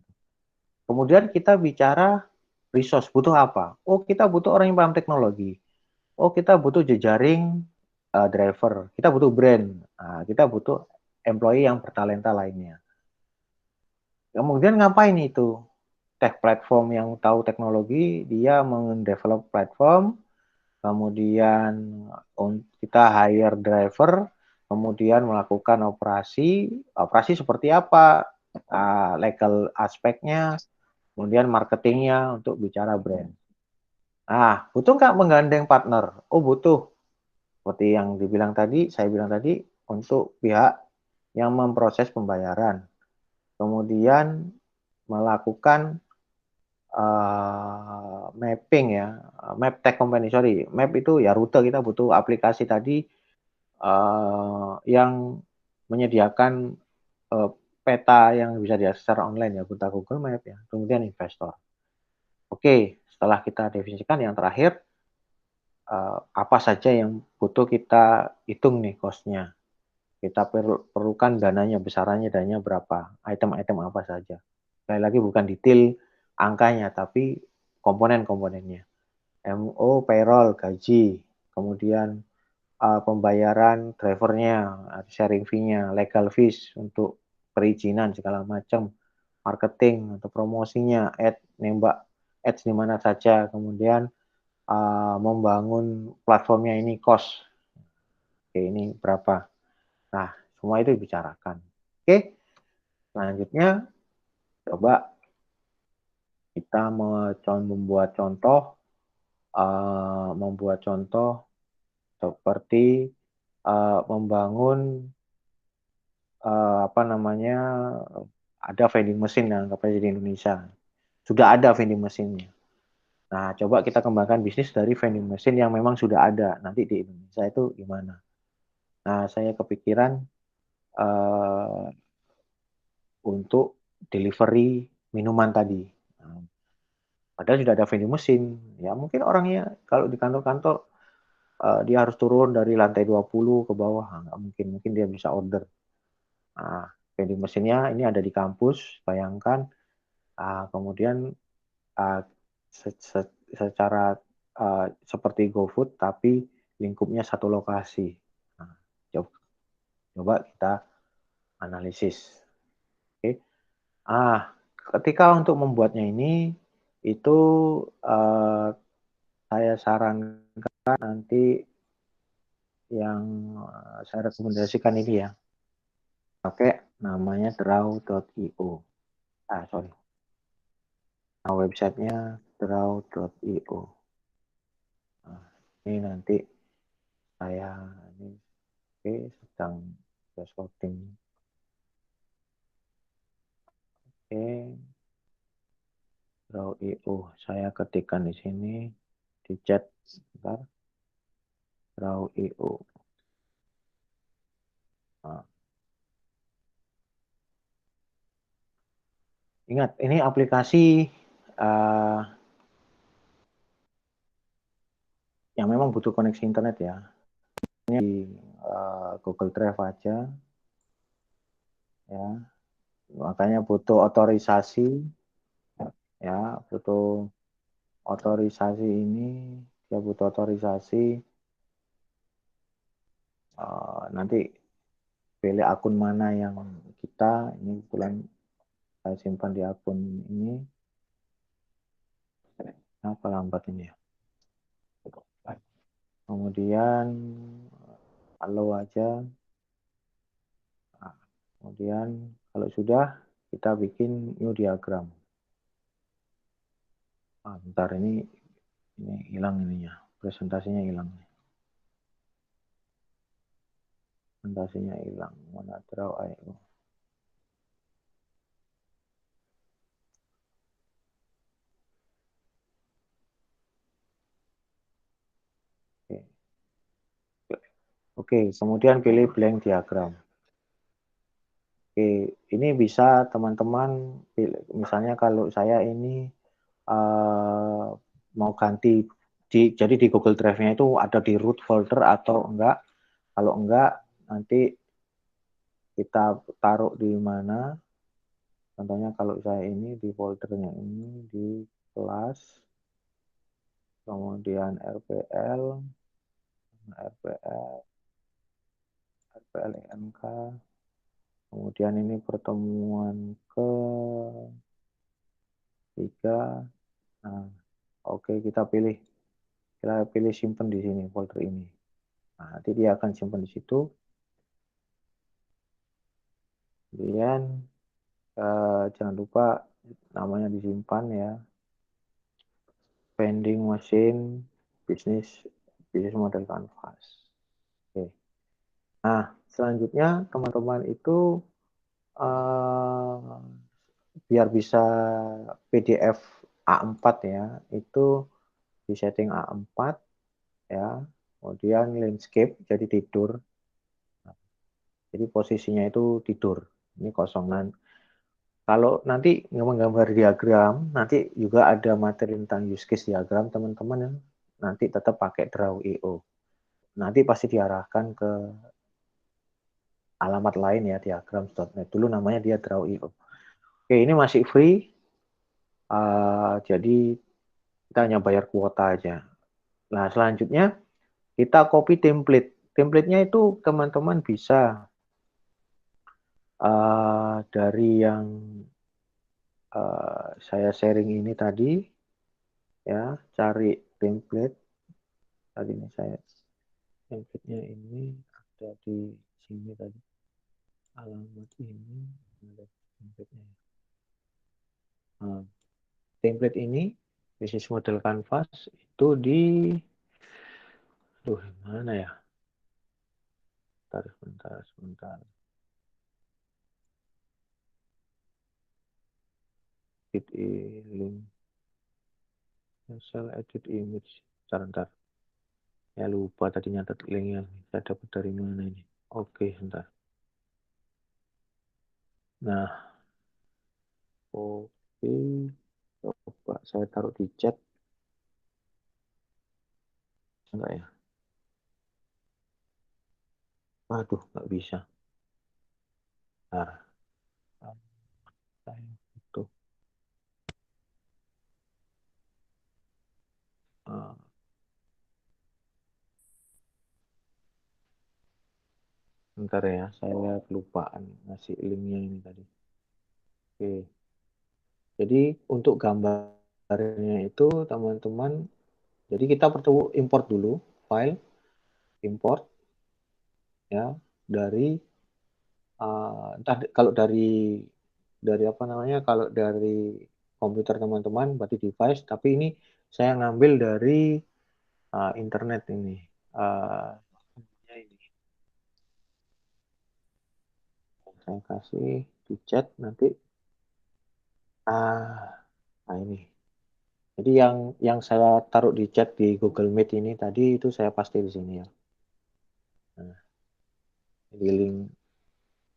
Speaker 1: Kemudian kita bicara resource, butuh apa? Oh, kita butuh orang yang paham teknologi. Oh, kita butuh jejaring driver. Kita butuh brand. Nah, kita butuh employee yang bertalenta lainnya. Kemudian ngapain itu? Tech platform yang tahu teknologi, dia mendevelop platform, kemudian kita hire driver, kemudian melakukan operasi seperti apa, legal aspeknya, kemudian marketingnya untuk bicara brand. Butuh nggak menggandeng partner? Oh butuh. seperti yang saya bilang tadi, untuk pihak yang memproses pembayaran. Kemudian melakukan mapping ya, map tag company, sorry, map itu ya rute, kita butuh aplikasi tadi yang menyediakan peta yang bisa diakses secara online ya, buta Google Map ya, kemudian investor. Oke, setelah kita definisikan yang terakhir, apa saja yang butuh kita hitung nih cost-nya. Kita perlukan dananya, besarannya, dananya berapa, item-item apa saja. Sekali lagi bukan detail angkanya, tapi komponen-komponennya. MO, payroll, gaji, kemudian pembayaran drivernya, sharing fee-nya, legal fees untuk perizinan segala macam, marketing atau promosinya, nembak ads di mana saja, kemudian membangun platformnya ini cost. Oke, ini berapa. Nah, semua itu dibicarakan. Oke, selanjutnya coba kita membuat contoh seperti membangun apa namanya, ada vending machine yang anggap aja di Indonesia. Sudah ada vending machine-nya. Nah, coba kita kembangkan bisnis dari vending machine yang memang sudah ada. Nanti di Indonesia itu gimana? Nah, saya kepikiran uh, untuk delivery minuman tadi. Nah, padahal sudah ada vending machine. Ya mungkin orangnya kalau di kantor-kantor dia harus turun dari lantai 20 ke bawah. Nah, nggak mungkin. Mungkin dia bisa order. Nah, vending machine-nya ini ada di kampus. Bayangkan. Kemudian uh, secara seperti GoFood tapi lingkupnya satu lokasi. Nah, coba kita analisis. Oke. Ketika untuk membuatnya ini itu saya sarankan nanti yang saya rekomendasikan ini ya, pakai namanya draw.io. Sorry. Nah, websitenya draw.io. Nah, ini nanti saya ini sedang shooting. Draw.io. Saya ketikkan di sini di chat sebentar. Draw.io. Nah, ingat, ini aplikasi uh, yang memang butuh koneksi internet ya. Ini di Google Drive aja, ya. Makanya butuh otorisasi, ya, butuh otorisasi ini, dia butuh otorisasi. Nanti pilih akun mana yang ini kebetulan saya simpan di akun ini. Apa lambat ini ya? Kemudian halo aja. Nah, kemudian kalau sudah kita bikin new diagram. Bentar ini hilang ininya, presentasinya hilang. Presentasinya hilang. Mana draw.io? Oke, kemudian pilih blank diagram. Oke, ini bisa teman-teman, misalnya kalau saya ini mau ganti, jadi di Google Drive-nya itu ada di root folder atau enggak. Kalau enggak, nanti kita taruh di mana. Contohnya kalau saya ini di foldernya ini di kelas, kemudian RPL, RPL IMK, kemudian ini pertemuan ketiga. Nah, oke, kita pilih simpan di sini folder ini. Nah, nanti dia akan simpan di situ. Kemudian jangan lupa namanya disimpan ya. Vending machine business model canvas. Nah, selanjutnya teman-teman itu biar bisa PDF A4 ya, itu di setting A4 ya, kemudian landscape jadi tidur. Jadi posisinya itu tidur, ini kosongan. Kalau nanti menggambar diagram, nanti juga ada materi tentang use case diagram, teman-teman ya. Nanti tetap pakai Draw.io. Nanti pasti diarahkan ke alamat lain ya, diagrams.net. Dulu namanya dia Draw.io. Oke, ini masih free. Jadi kita hanya bayar kuota aja. Nah, selanjutnya kita copy template. Template-nya itu teman-teman bisa dari yang saya sharing ini tadi, ya, cari template. Tadi ini saya template-nya ini ada di sini tadi. Alamat ini ada template-nya. Nah, template ini bisnis model Canvas itu di mana ya? Sebentar. Edit link. Shall edit image. Sebentar. Ya lupa tadi nyatet linknya. Saya dapat dari mana ini? Oke, sebentar. Nah, oke. Coba saya taruh di chat. Enggak ya? Aduh, nggak bisa. Nah, saya butuh. Bentar ya, saya kelupaan ngasih linknya ini tadi. Oke. Jadi untuk gambarnya itu teman-teman, jadi kita perlu import dulu file, import ya dari entah kalau dari apa namanya, kalau dari komputer teman-teman berarti device, tapi ini saya ngambil dari internet ini. Ini saya kasih di chat nanti. Nah ini. Jadi yang saya taruh di chat di Google Meet ini tadi itu saya paste di sini ya. Nah, di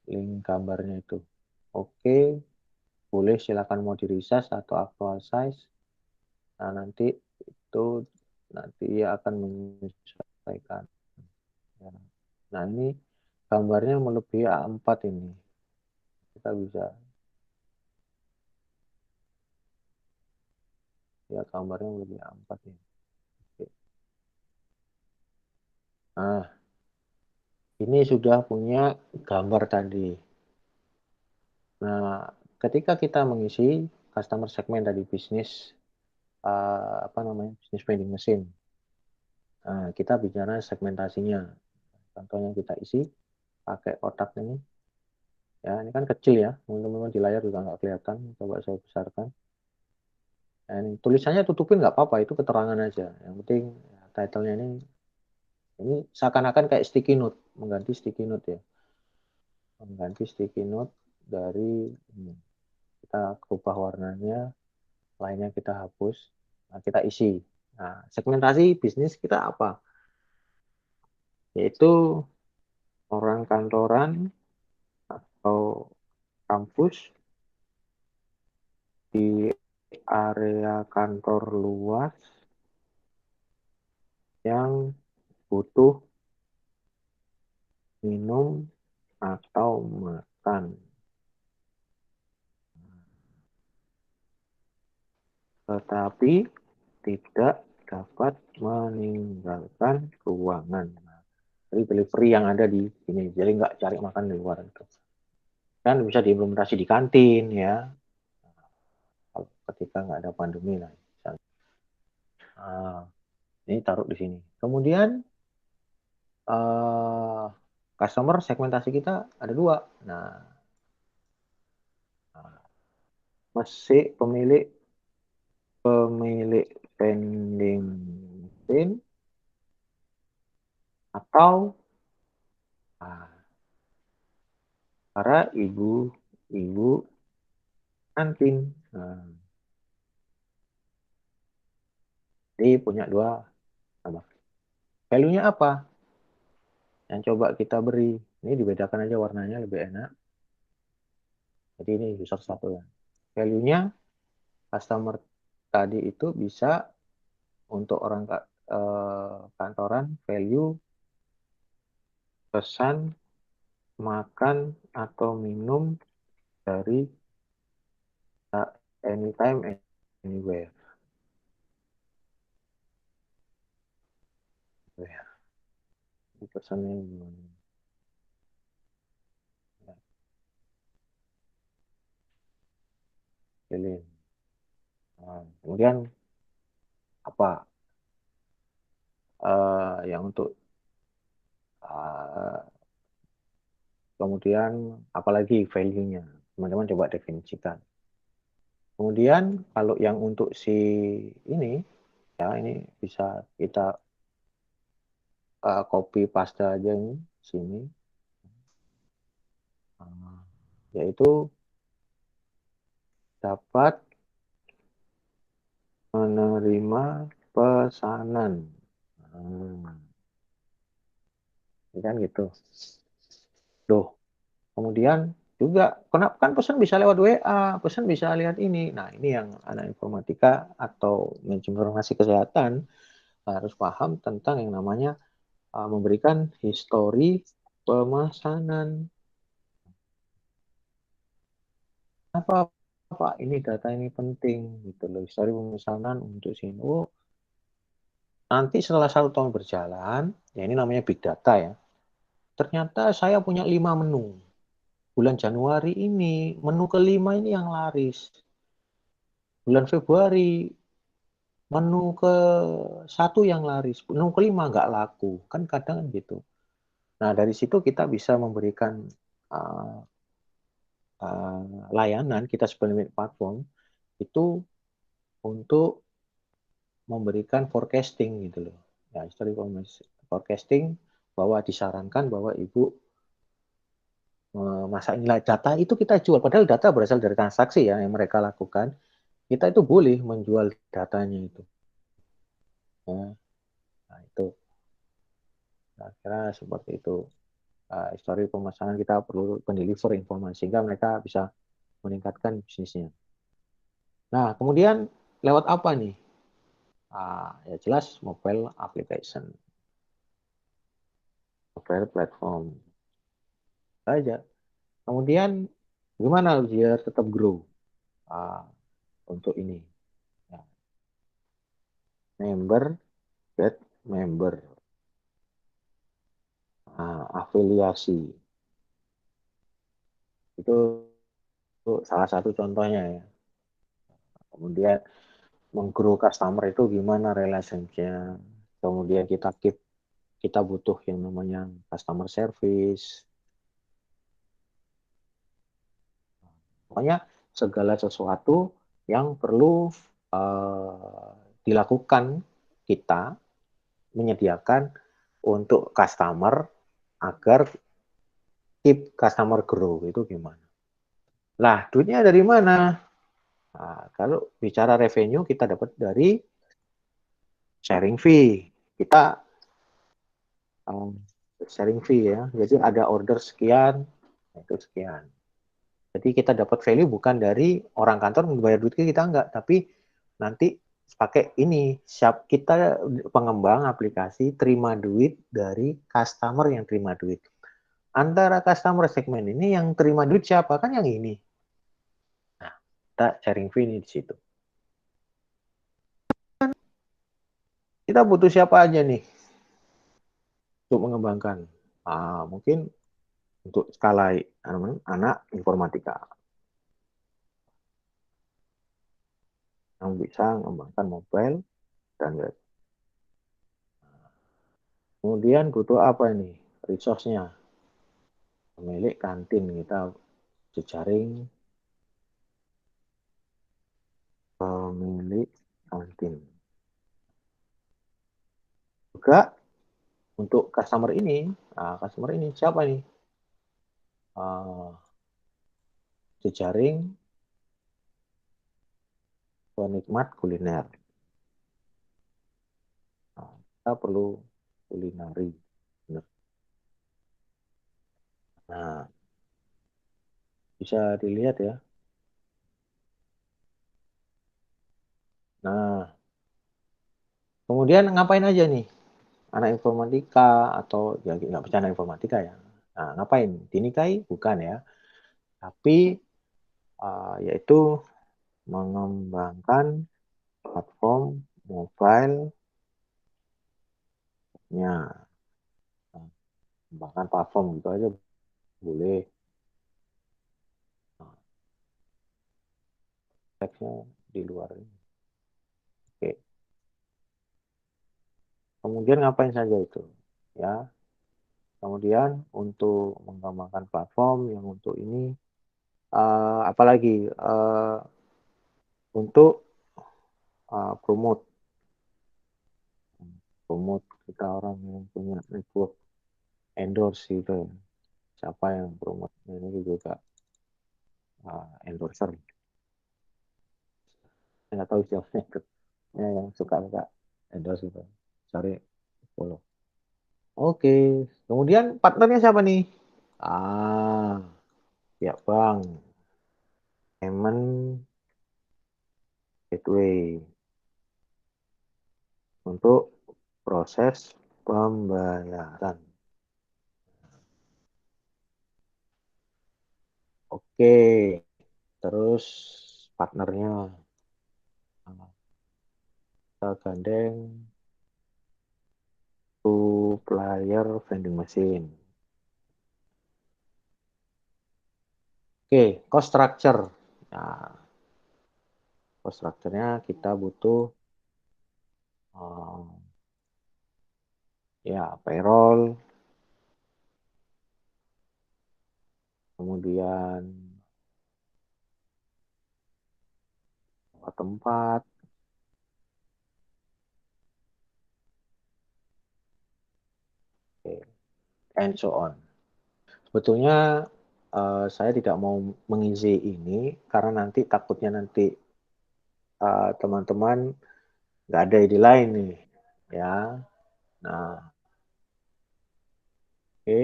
Speaker 1: link gambarnya itu. Oke, boleh silakan mau di resize atau actual size. Nah, nanti itu nanti ia akan menyesuaikan. Ya. Nah, ini gambarnya melebihi A4 ini. Kita bisa ya gambarnya melebihi A4 ini. Oke. Nah, ini sudah punya gambar tadi. Nah, ketika kita mengisi customer segment dari bisnis apa namanya, bisnis vending machine, nah, kita bicara segmentasinya. Contohnya kita isi pakai kotak ini. Ya, ini kan kecil ya, teman-teman di layar juga nggak kelihatan. Coba saya besarkan. Nah, ini tulisannya tutupin nggak apa-apa, itu keterangan aja. Yang penting ya, title-nya ini seakan-akan kayak sticky note, mengganti sticky note ya, mengganti sticky note dari ini. Kita ubah warnanya, lainnya kita hapus, nah, kita isi. Nah, segmentasi bisnis kita apa? Yaitu orang kantoran atau kampus di area kantor luas yang butuh minum atau makan, tetapi tidak dapat meninggalkan ruangan. Jadi delivery yang ada di sini, jadi nggak cari makan di luar itu. Dan bisa diimplementasi di kantin ya, ketika nggak ada pandemi lah. Nah, ini taruh di sini. Kemudian customer segmentasi kita ada dua. Nah, masih pemilik vending machine atau Nah, para ibu kantin. Nah, jadi punya dua nama. Value-nya apa? Yang coba kita beri. Ini dibedakan aja warnanya lebih enak. Jadi ini user satu ya. Value-nya customer tadi itu bisa untuk orang kantoran value pesan makan atau minum dari anytime anywhere. Ya, ini pesannya gimana? Ya, pilih. Nah, kemudian apa yang untuk uh, kemudian apalagi value-nya, teman-teman coba definisikan. Kemudian kalau yang untuk si ini ya ini bisa kita copy paste aja ini sini. Yaitu dapat menerima pesanan. Nah, ini kan gitu. Loh, kemudian juga kenapa kan pesan bisa lewat WA, pesan bisa lihat ini. Nah, ini yang anak informatika atau manajemen informasi kesehatan harus paham tentang yang namanya memberikan histori pemesanan. Apa Pak, ini data ini penting gitu loh. Histori pemesanan untuk sini. Oh, nanti setelah 1 tahun berjalan, ya ini namanya big data ya. Ternyata saya punya 5 menu. Bulan Januari ini, menu kelima ini yang laris. Bulan Februari, menu ke satu yang laris. Menu kelima nggak laku. Kan kadang kan gitu. Nah, dari situ kita bisa memberikan uh, layanan kita sebagai platform itu untuk memberikan forecasting gitu loh. Ya, history forecasting bahwa disarankan bahwa ibu masa nilai data itu kita jual. Padahal data berasal dari transaksi ya yang mereka lakukan. Kita itu boleh menjual datanya itu. Ya, nah itu kira seperti itu. Histori pemesanan kita perlu mendeliver informasi sehingga mereka bisa meningkatkan bisnisnya. Nah, kemudian lewat apa nih? Ya jelas mobile application, mobile platform saja. Kemudian gimana biar tetap grow uh, untuk ini? Ya, member get member, afiliasi itu, salah satu contohnya ya. Kemudian menggrow customer itu gimana relationnya? Kemudian kita butuh yang namanya customer service. Pokoknya segala sesuatu yang perlu dilakukan kita menyediakan untuk customer agar keep customer grow itu gimana? Lah, duitnya dari mana? Nah, kalau bicara revenue kita dapat dari sharing fee. Kita um, sharing fee ya. Jadi ada order sekian, itu sekian. Jadi kita dapat value bukan dari orang kantor membayar duit ke kita enggak, tapi nanti pakai ini siap kita pengembang aplikasi terima duit dari customer yang terima duit. Antara customer segmen ini yang terima duit siapa? Kan yang ini. Nah, kita sharing fee ini di situ. Kita butuh siapa aja nih untuk mengembangkan? Mungkin untuk skala anak informatika yang bisa mengembangkan mobile dan web. Kemudian butuh apa ini? Resource-nya. Pemilik kantin kita jejaring pemilik kantin. Juga Untuk customer ini siapa nih? Jejaring penikmat kuliner. Nah, kita perlu kulinari. Nah, bisa dilihat ya. Nah, kemudian ngapain aja nih? Anak informatika atau ya nggak bercanda informatika ya. Nah, ngapain? Dinikahi? Bukan ya. Tapi yaitu mengembangkan platform mobile-nya. Nah, mengembangkan platform gitu aja boleh. Nah, teksnya di luar ini. Oke. Kemudian ngapain saja itu? Ya. Kemudian untuk mengembangkan platform yang untuk ini, apalagi untuk promote kita orang yang punya network endorse gitu ya. Siapa yang promote ini juga endorser. Saya nggak tahu siapa itu. Ya, yang suka endorse itu. Cari follow. Oke, kemudian partnernya siapa nih? Ya bang, payment gateway untuk proses pembayaran. Oke, terus partnernya kita gandeng supplier vending machine. Oke, cost structure. Nah, cost structure-nya kita butuh ya payroll, kemudian tempat, and so on. Sebetulnya saya tidak mau mengisi ini karena takutnya nanti teman-teman nggak ada ide lain nih, ya. Nah, oke.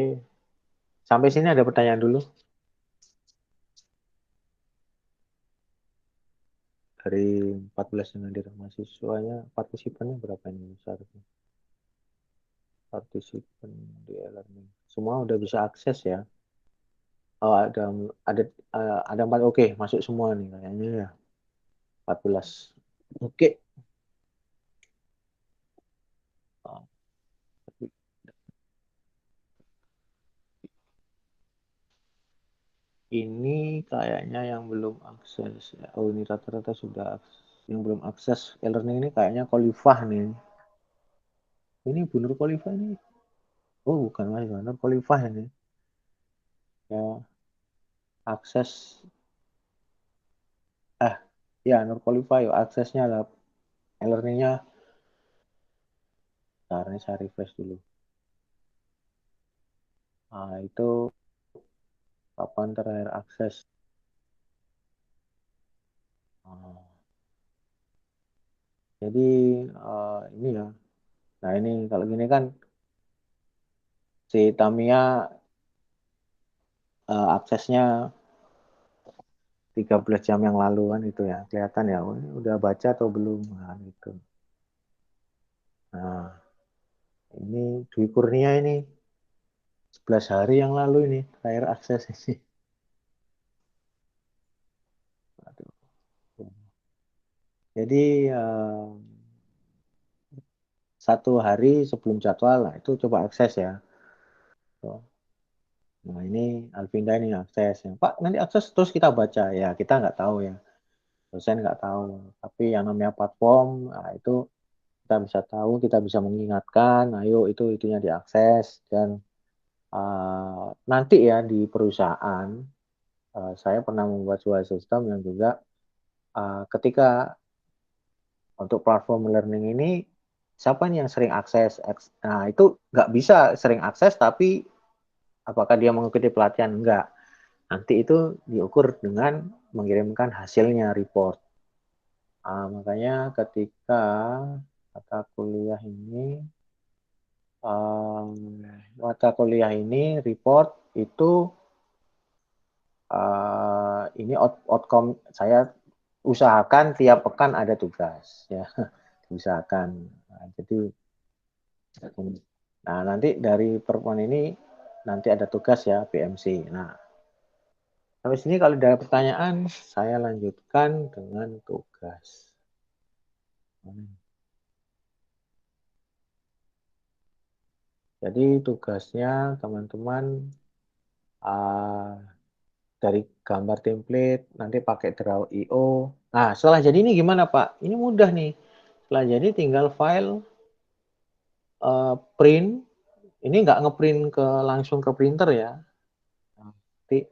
Speaker 1: Sampai sini ada pertanyaan dulu dari 14 yang hadir mahasiswanya, partisipannya berapa ini seharusnya? Partisipan di e-learning. Semua udah bisa akses ya. Oh, ada ada 4. Oke, masuk semua nih kayaknya ya. 14. Oke. Oh, ini kayaknya yang belum akses. Oh, ini rata-rata sudah akses. Yang belum akses e-learning ini kayaknya Kolifah nih. Ini Bu Nur Kolifah ini. Oh, bukan Mas Nur Kolifah ini. Ya, akses ya Nur Kolifah yuk aksesnya lah. E-learningnya. Bentar, ini saya refresh dulu. Nah, itu kapan terakhir akses? Nah, jadi ini ya. Nah, ini kalau gini kan si Tamia aksesnya 13 jam yang lalu kan itu ya. Kelihatan ya, oh, ini udah baca atau belum? Nah, gitu. Nah, ini Dwi Kurnia ini 11 hari yang lalu ini terakhir akses ini. Aduh. Jadi 1 hari sebelum jadwal lah itu coba akses ya. Nah ini Alvinda ini akses ya. Pak nanti akses terus kita baca ya kita nggak tahu ya dosen nggak tahu tapi yang namanya platform nah, itu kita bisa tahu kita bisa mengingatkan ayo itu itunya diakses dan nanti ya di perusahaan saya pernah membuat sebuah sistem yang juga ketika untuk platform learning ini siapa nih yang sering akses. Nah, itu nggak bisa sering akses, tapi apakah dia mengikuti pelatihan? Enggak. Nanti itu diukur dengan mengirimkan hasilnya report. Makanya ketika mata kuliah ini, report itu ini outcome saya usahakan tiap pekan ada tugas ya, usahakan. Nah, nanti dari pertemuan ini nanti ada tugas ya PMC. Nah, sampai sini kalau ada pertanyaan saya lanjutkan dengan tugas. Jadi tugasnya teman-teman dari gambar template nanti pakai draw.io. Nah, setelah jadi ini gimana Pak? Ini mudah nih. Setelah jadi tinggal file print. Ini nggak ngeprint langsung ke printer ya. Nanti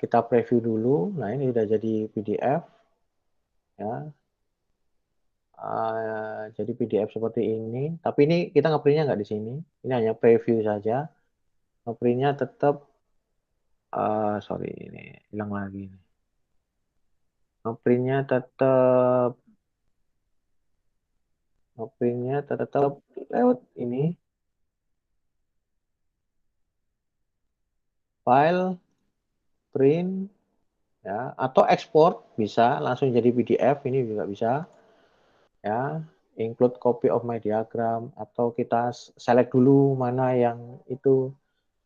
Speaker 1: kita preview dulu. Nah, ini sudah jadi PDF ya. Jadi PDF seperti ini. Tapi ini kita ngeprintnya nggak di sini. Ini hanya preview saja. Ngeprintnya tetap sorry, ini hilang lagi. Ngeprintnya tetap lewat ini file print ya, atau ekspor bisa langsung jadi PDF, ini juga bisa ya. Include copy of my diagram, atau kita select dulu mana yang itu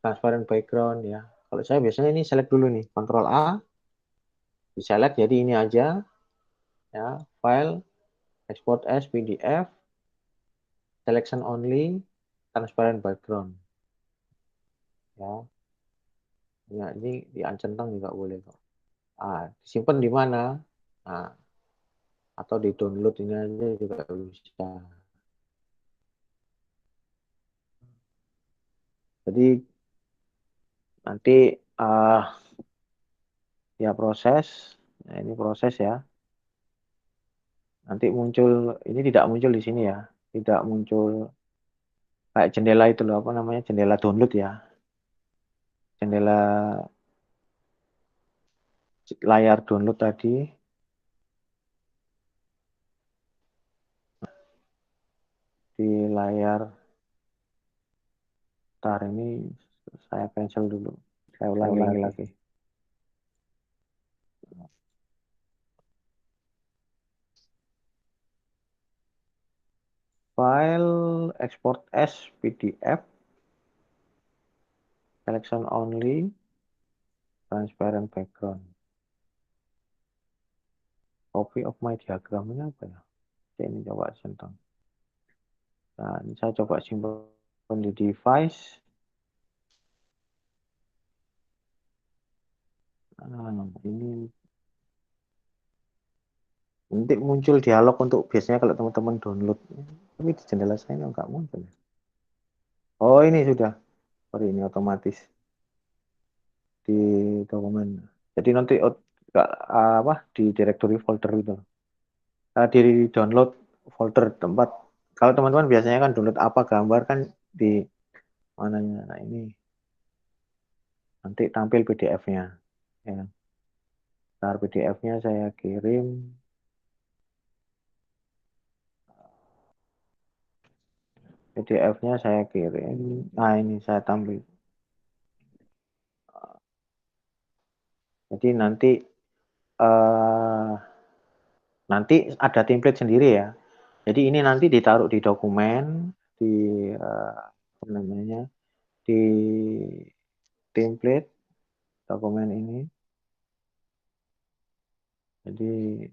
Speaker 1: transparent background ya. Kalau saya biasanya ini select dulu nih, Ctrl A, di select jadi ini aja ya, file export as PDF, selection only, transparent background ya. Ya, ini di uncentang juga boleh kok. Disimpan di mana? Nah, atau di download ini aja juga bisa. Jadi nanti ya proses, nah ini proses ya. Nanti muncul, ini tidak muncul di sini ya, tidak muncul kayak jendela itu loh, apa namanya, jendela download ya, jendela layar download tadi. Di layar, ntar ini saya cancel dulu, saya ulangi lagi. File export as PDF, selection only, transparent background. Copy of my diagram ini apa ya? Ini coba centang. Nah, ini saya coba simpan di device. Ini nanti muncul dialog untuk biasanya kalau teman-teman download. Tapi di jendela saya ini nggak muncul. Oh, ini sudah. Sorry, ini otomatis di dokumen. Jadi nanti di directory folder itu. Di download folder tempat. Kalau teman-teman biasanya kan download apa gambar kan di mananya. Nah, ini nanti tampil PDF-nya. Ya. Ntar PDF-nya saya kirim. PDF-nya saya kirim. Nah, ini saya tampil. Jadi nanti ada template sendiri ya. Jadi ini nanti ditaruh di dokumen, di apa namanya, di template dokumen ini. Jadi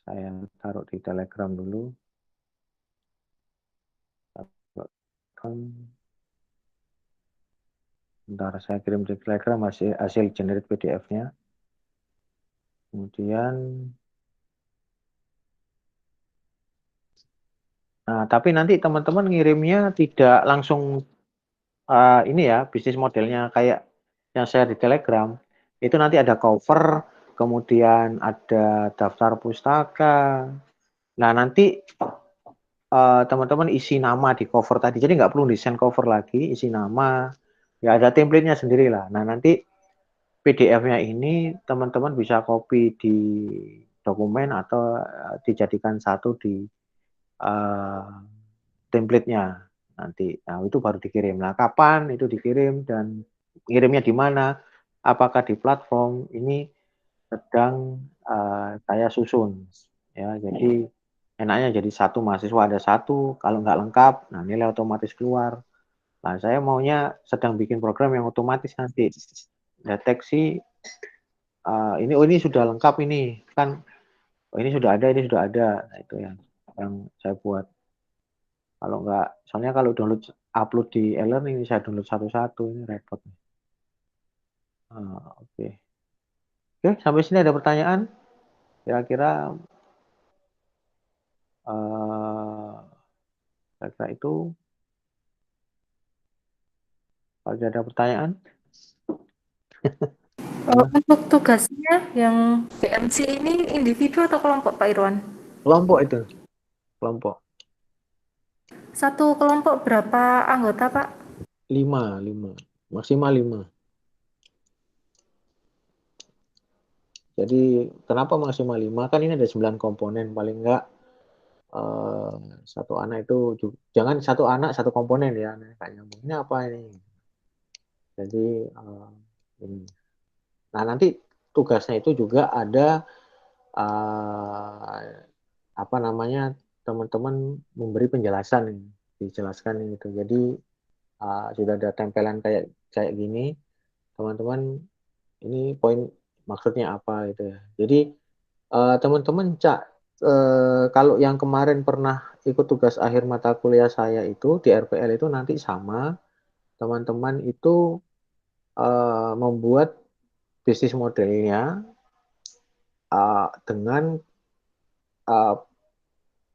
Speaker 1: saya taruh di Telegram dulu. Bentar, saya kirim di Telegram hasil generate PDF-nya. Kemudian, tapi nanti teman-teman ngirimnya tidak langsung ini ya, bisnis modelnya kayak yang saya di Telegram. Itu nanti ada cover, kemudian ada daftar pustaka. Nah, nanti teman-teman isi nama di cover tadi, jadi nggak perlu desain cover lagi, isi nama, ya ada template-nya sendiri lah. Nah, nanti PDF-nya ini teman-teman bisa copy di dokumen atau dijadikan satu di template-nya nanti. Nah, itu baru dikirim. Nah, kapan itu dikirim dan ngirimnya di mana? Apakah di platform? Ini sedang saya susun. Ya, jadi enaknya jadi satu mahasiswa ada satu, kalau nggak lengkap, nah nilai otomatis keluar. Nah, saya maunya sedang bikin program yang otomatis nanti deteksi ini sudah lengkap ini kan, ini sudah ada, ini sudah ada. Nah, itu yang saya buat. Kalau nggak, soalnya kalau download upload di e-learning ini saya download satu-satu, ini repot. Oke. Oke, sampai sini ada pertanyaan? Kira-kira kira-kira itu. Kalau ada pertanyaan?
Speaker 2: Untuk tugasnya yang PMC ini individu atau kelompok, Pak Irwan?
Speaker 1: Kelompok itu, kelompok.
Speaker 2: Satu kelompok berapa anggota, Pak?
Speaker 1: 5, maksimal 5. Jadi kenapa maksimal 5? Kan ini ada 9 komponen, paling enggak satu anak itu jangan satu anak satu komponen ya, kayak nyambung. Ini apa ini? Jadi ini. Nah, nanti tugasnya itu juga ada apa namanya, teman-teman memberi penjelasan nih, dijelaskan itu. Jadi sudah ada tempelan kayak kayak gini, teman-teman ini poin maksudnya apa itu ya. Jadi teman-teman kalau yang kemarin pernah ikut tugas akhir mata kuliah saya itu di RPL itu nanti sama teman-teman itu membuat bisnis modelnya dengan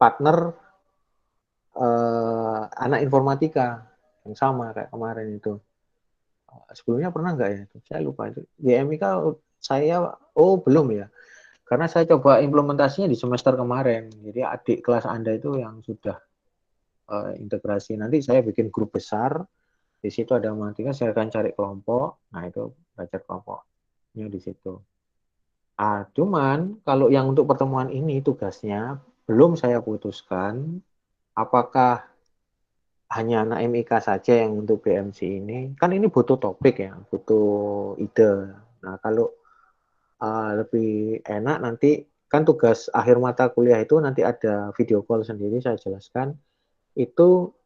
Speaker 1: partner anak informatika yang sama kayak kemarin itu. Sebelumnya pernah nggak ya? Saya lupa itu. Di MIK saya belum ya. Karena saya coba implementasinya di semester kemarin. Jadi adik kelas Anda itu yang sudah integrasi. Nanti saya bikin grup besar. Di situ ada matematika, saya akan cari kelompok. Nah, itu belajar kelompoknya di situ. Cuman kalau yang untuk pertemuan ini tugasnya belum saya putuskan apakah hanya anak MIK saja yang untuk BMC ini. Kan ini butuh topik ya, butuh ide. Nah, kalau lebih enak nanti kan tugas akhir mata kuliah itu nanti ada video call sendiri, saya jelaskan. Itu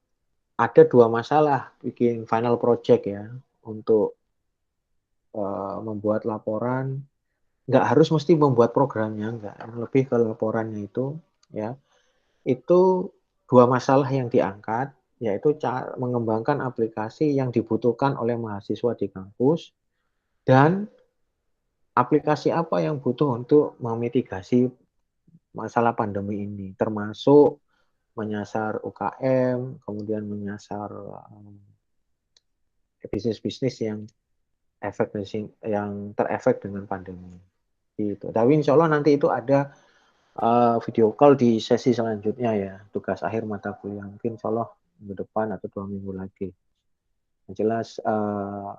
Speaker 1: ada 2 masalah bikin final project ya, untuk membuat laporan. Nggak harus mesti membuat programnya, nggak. Lebih ke laporannya itu ya. Itu 2 masalah yang diangkat, yaitu mengembangkan aplikasi yang dibutuhkan oleh mahasiswa di kampus dan aplikasi apa yang butuh untuk memitigasi masalah pandemi ini, termasuk menyasar UKM, kemudian menyasar bisnis-bisnis yang terefek dengan pandemi. Gitu. Tapi insya Allah nanti itu ada video call di sesi selanjutnya ya, tugas akhir mata kuliah. Mungkin insya Allah minggu depan atau 2 minggu lagi. Yang jelas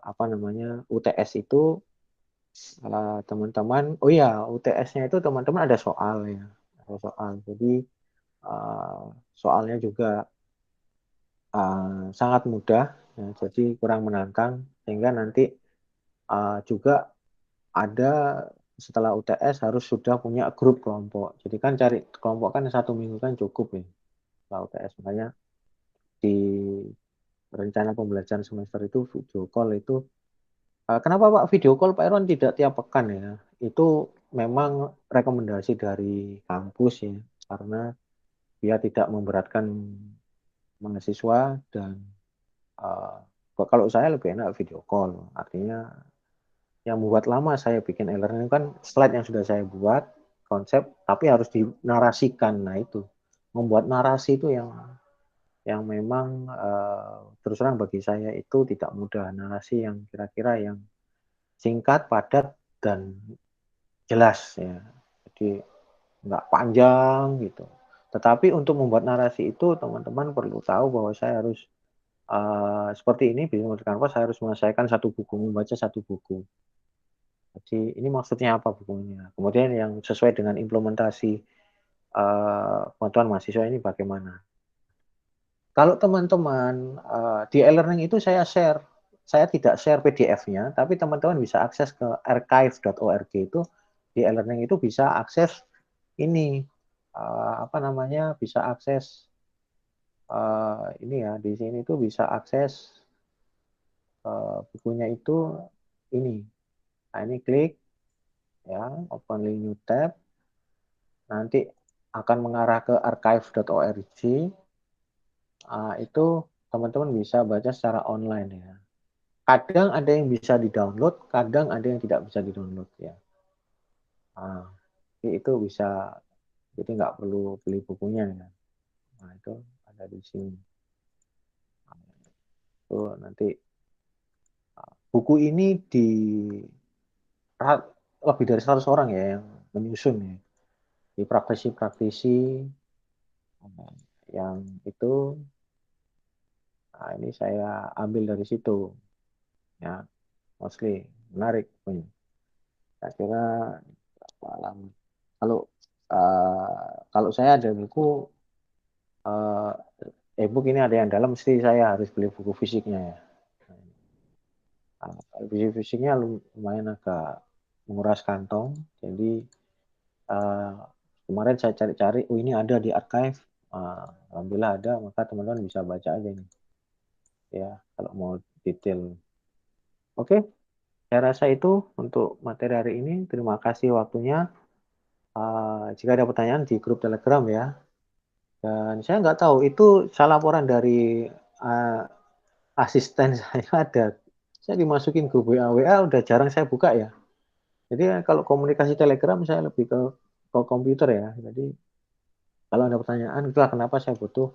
Speaker 1: apa namanya, UTS itu teman-teman, UTS-nya itu teman-teman ada soal ya, ada soal. Jadi soalnya juga sangat mudah, ya, jadi kurang menantang, sehingga nanti juga ada setelah UTS harus sudah punya grup kelompok. Jadi kan cari kelompok kan 1 minggu kan cukup ya setelah UTS. Makanya di rencana pembelajaran semester itu video call itu. Kenapa Pak video call Pak Irwan tidak tiap pekan ya? Itu memang rekomendasi dari kampus ya, karena dia tidak memberatkan mahasiswa dan uh, kalau saya lebih enak video call. Artinya yang membuat lama saya bikin e-learning kan slide yang sudah saya buat, konsep, tapi harus dinarasikan. Nah itu, membuat narasi itu yang memang terus terang bagi saya itu tidak mudah. Narasi yang kira-kira yang singkat, padat, dan jelas ya. Jadi nggak panjang gitu. Tetapi untuk membuat narasi itu teman-teman perlu tahu bahwa saya harus seperti ini Bisnis Model Canvas, saya harus menyelesaikan satu buku, membaca satu buku. Jadi ini maksudnya apa bukunya. Kemudian yang sesuai dengan implementasi bantuan mahasiswa ini bagaimana. Kalau teman-teman di e-learning itu saya tidak share PDF-nya, tapi teman-teman bisa akses ke archive.org itu di e-learning itu bisa akses ini bisa akses ini ya di sini tuh bisa akses bukunya itu ini. Nah, ini klik ya, open new tab, nanti akan mengarah ke archive.org. Itu teman-teman bisa baca secara online ya. Kadang ada yang bisa di-download, kadang ada yang tidak bisa di-download ya. Itu bisa, jadi nggak perlu beli bukunya ya. Nah, itu ada di sini. Itu nanti buku ini lebih dari 100 orang ya yang menyusun ya. Di praktisi-praktisi yang itu, nah ini saya ambil dari situ ya, mostly menarik punya. Saya kira malam kalau saya ada buku e-book ini ada yang dalam, mesti saya harus beli buku fisiknya ya. Buku fisiknya lumayan agak menguras kantong, jadi kemarin saya cari-cari, ini ada di archive, alhamdulillah ada, maka teman-teman bisa baca aja nih ya kalau mau detail. Oke, saya rasa itu untuk materi hari ini. Terima kasih waktunya. Jika ada pertanyaan di grup Telegram ya. Dan saya nggak tahu itu salah laporan dari asisten saya ada. Saya dimasukin grup WA udah jarang saya buka ya. Jadi kalau komunikasi Telegram saya lebih ke komputer ya. Jadi kalau ada pertanyaan, itulah kenapa saya butuh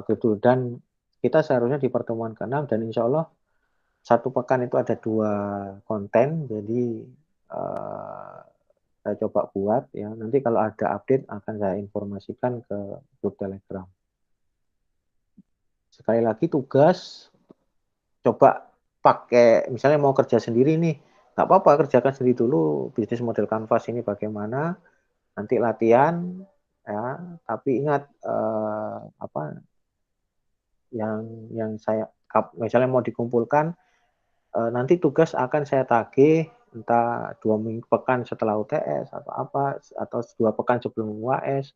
Speaker 1: grup dulu. Dan kita seharusnya di pertemuan ke-6 dan insya Allah satu pekan itu ada 2 konten. Jadi saya coba buat ya. Nanti kalau ada update akan saya informasikan ke grup Telegram. Sekali lagi tugas, coba pakai, misalnya mau kerja sendiri nih, nggak apa-apa, kerjakan sendiri dulu bisnis model Canvas ini bagaimana, nanti latihan ya, tapi ingat yang saya misalnya mau dikumpulkan, nanti tugas akan saya tagih entah 2 pekan setelah UTS atau apa, atau 2 pekan sebelum UAS.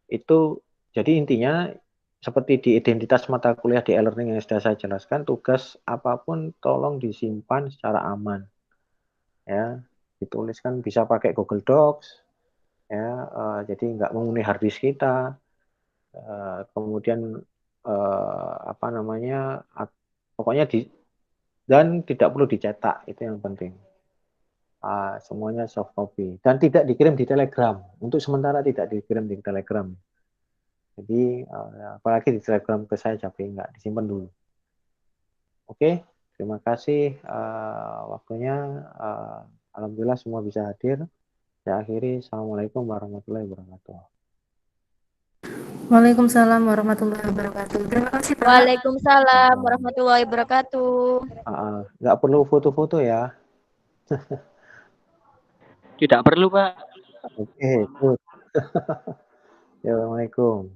Speaker 1: Itu jadi intinya seperti di identitas mata kuliah di e-learning yang sudah saya jelaskan, tugas apapun tolong disimpan secara aman ya, dituliskan, bisa pakai Google Docs ya, jadi nggak menghuni hard disk kita, kemudian pokoknya dan tidak perlu dicetak, itu yang penting. Semuanya soft copy dan tidak dikirim di Telegram, untuk sementara tidak dikirim di Telegram. Jadi apalagi di Telegram ke saya Japri, nggak disimpan dulu. Oke, terima kasih waktunya. Alhamdulillah semua bisa hadir. Saya akhiri. Assalamualaikum warahmatullahi wabarakatuh.
Speaker 2: Waalaikumsalam warahmatullahi wabarakatuh. Terima kasih Pak.
Speaker 3: Waalaikumsalam warahmatullahi wabarakatuh.
Speaker 1: Nggak perlu foto-foto ya.
Speaker 4: Tidak perlu, Pak.
Speaker 1: Oke, good. Assalamualaikum.